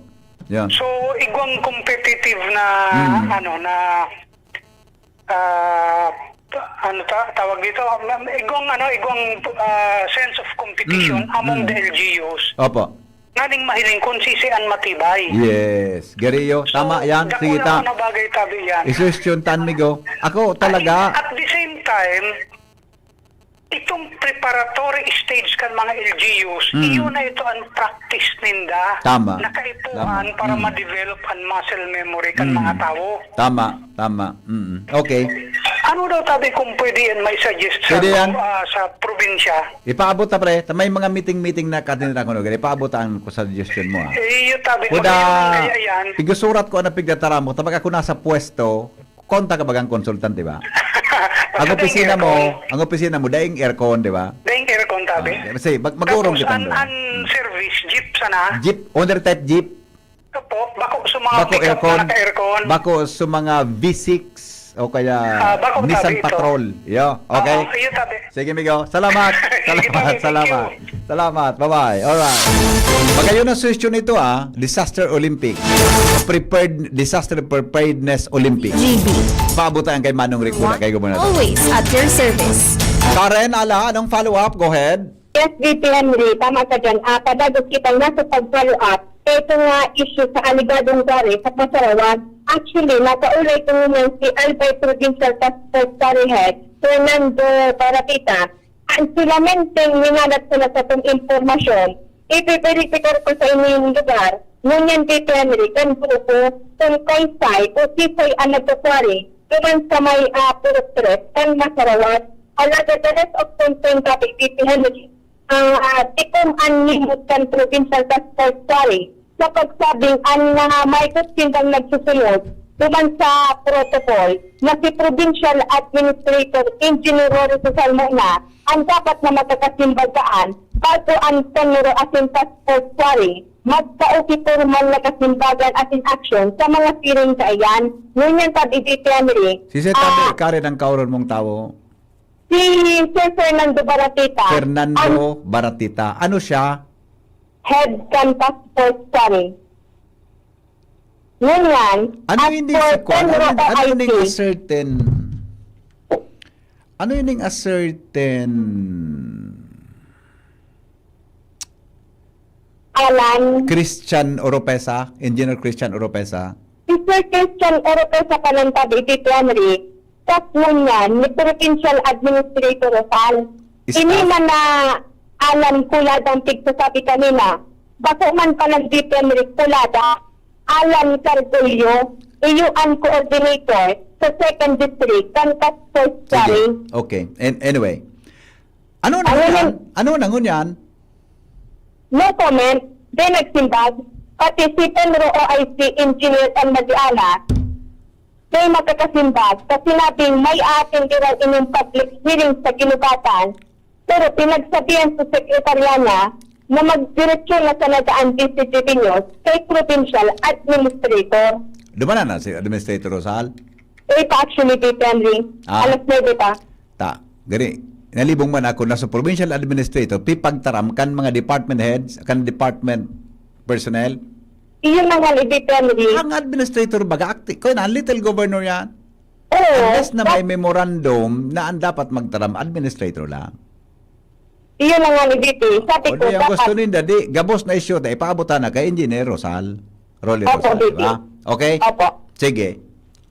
Yan. So, igwang competitive na, tawag dito, igwang sense of competition among the LGUs. Opo. Naning mahiling kung sisian matibay. Yes. Gariyo. Tama yan. Sige ta. Na bagay tabi yan. Isustion tan migo. Ako talaga. At the same time, itong preparatory stage kan mga LGUs, iyon na ito ang practice ninda. Tama. Nakaipuan para ma-develop ang muscle memory kan mga tao. Tama. Okay. Ano daw tabi kung pwede yan may suggest Pwede yan. sa probinsya? Ipaabot ta pre. May mga meeting na katinira ko no. Ipaabot ang suggestion mo. Iyo tabi ko Kuda, kaya yan. igusurat ko na pigdatara mo. Tapos ako nasa pwesto, konta ka bagang konsultant, di ba? Ang opisina mo, daing aircon, di ba? Daing aircon tabi. Kasi mag-urong kita doon. Ang service, jeep sana. Jeep, owner type jeep. Opo, bako sa mga pick-up na naka-aircon. Bako sa mga V6 o kaya Nissan Patrol. Yo, okay? Iyo tabi. Sige, Migo. Salamat. Salamat. Bye-bye. Alright. Magayon ang suggestion nito Disaster Olympics. Disaster Preparedness Olympics. GB. Paabutan kay Manong Ricuna. Kay Gumuna. Always at your service. Karen, anong follow-up? Go ahead. Yes, VP Henry, tama ka dyan. Kadagos kitang nasa pag-follow up, ito nga issue sa aligadong gari sa Pasarawan. Actually, nakaulay ko ngayon si Albay Provincial Task Force Gari Head, Fernando Baratita. Ang silamenting minalat sila sa itong informasyon, ipiperipikar ko sa inyong lugar, ngunyan VP Henry, kan grupo, kung kaysay o sisay ang nagkakwari, tuman sa may puro-stress, kan Masarawan, alaga the rest of concern topic VP Henry. Ang tikong anlimutan Provincial Task Force Gari, sa pagsabing ang may kusindang nagsusunod tuman sa protocol na si Provincial Administrator Engineer Rory Salmona ang dapat na matakasimbagaan bago ang Senero asin Task Force Gari magkauki formal na kasimbagan asin action sa mga siring kaayan. Ngunyan tabi VP Henry. Si Tabi Karen ang kauron mong tao. Si Sir Fernando Baratita. Baratita. Ano siya? Head kan Task Force Gari. Ngunyan, Ano yung Alan Christian Oropesa, Engineer Christian Oropesa. Si Sir Christian Oropesa Pananta David Henry, tas ngunyan ni Provincial Administrator Rosal. Ini man na alam kuladang tigsasabi kanina, bako man pa ng David Henry kulada, Alan Cargulio, iyo ang coordinator sa 2nd District, kan Task Force Gari. Okay. Anyway. Ano na ngunyan? No comment, di nagsimbag, pati si Penro OIC Engineer and Madiala, di magkakasimbag, kasi sinabing may ating iraw inyong public hearing sa kinubatan, pero pinagsabihan sa sekretarya niya na magdiretso na sa nagaan DCGP News kay Provincial Administrator. Dumanan na si Administrator Rosal? Ito actually, Henry. Alas 9 pa. Gani. nalibong man ako na sa provincial administrator, pipagtaram kan mga department heads, kan department personnel. Iyon ang halibit, Henry. Ang administrator baga, ko na, little governor yan. Oo. Unless na may memorandum na ang dapat magtaram, administrator lang. Iyon ang halibit eh. Sabi O ko, di ang gusto dapat, ninda, di, gabos na issue, da, ipaabutan na kay Engineer Rosal. Rolly Opo, Rosal, Didi. diba? Okay? Opo. Sige.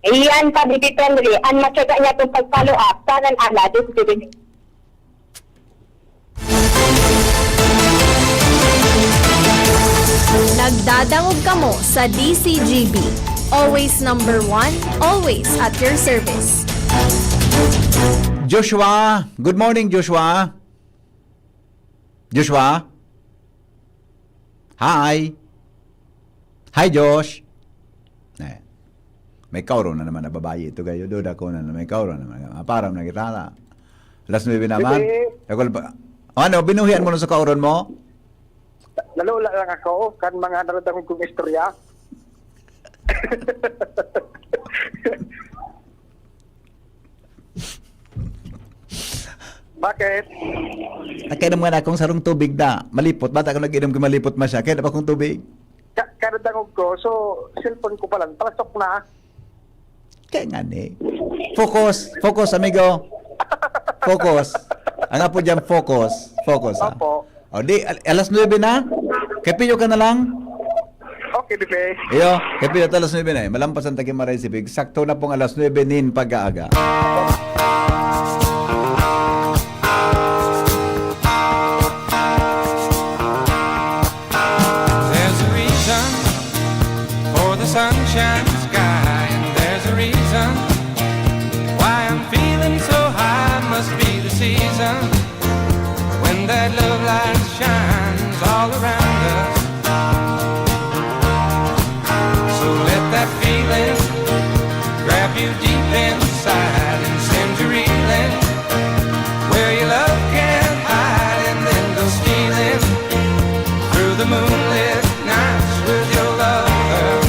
Iyan pa, Bibi Henry. Ang matyaga niya itong pag-follow up, saran ala, doon Nagdadangog kamo sa DCGB. Always number 1, always at your service. Joshua, good morning, Joshua. Joshua? Hi. Hi, Josh. May kauro na naman na babae ito kayo. Doon ako na may kauro na naman. Parang nagitala. Last 9 naman. Ano, binuhian mo na sa kauron mo? Nalula lang ako kan mga naradang kong istorya. Bakit? Kaya naman akong sarong tubig na. Malipot. Bata ako nag-inom ko malipot masya. Kaya na pa akong tubig. Karadangog ko, so cellphone ko pa lang, palasok na. Kaya nga ni. Focus. Focus, amigo. Focus. Ang po dyan, focus. Focus, ha? Opo. O di, alas 9 na? Kapiyo ka na lang? Okay, Bibi. Iyo, kapiyo at alas 9 na eh. Malampas ang Tagimaray Sibig. Sakto na pong alas 9 nin pag-aaga. There's a reason for the sunshine sky, and there's a reason why I'm feeling so high. Must be the season when that love light shines all around us. So let that feeling grab you deep inside and send you reeling where your love can't hide, and then go stealing through the moonlit nights with your lover.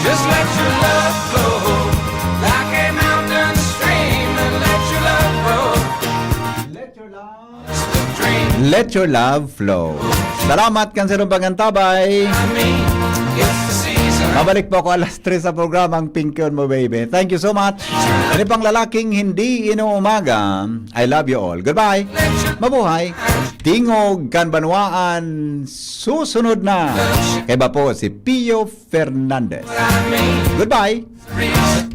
Just let your love flow like a mountain stream, and let your love grow. Let your love flow. Salamat kan sa pangantabay. Mabalik po ako alas 3 sa programang Pink Yun Mo Baby. Thank you so much. Ano pang lalaking hindi inuumaga, I love you all. Goodbye. Mabuhay. Tingog kan banwaan. Susunod na. Kaya ba po si Pio Fernandez. Goodbye.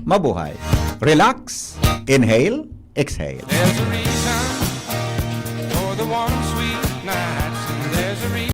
Mabuhay. Relax. Inhale. Exhale.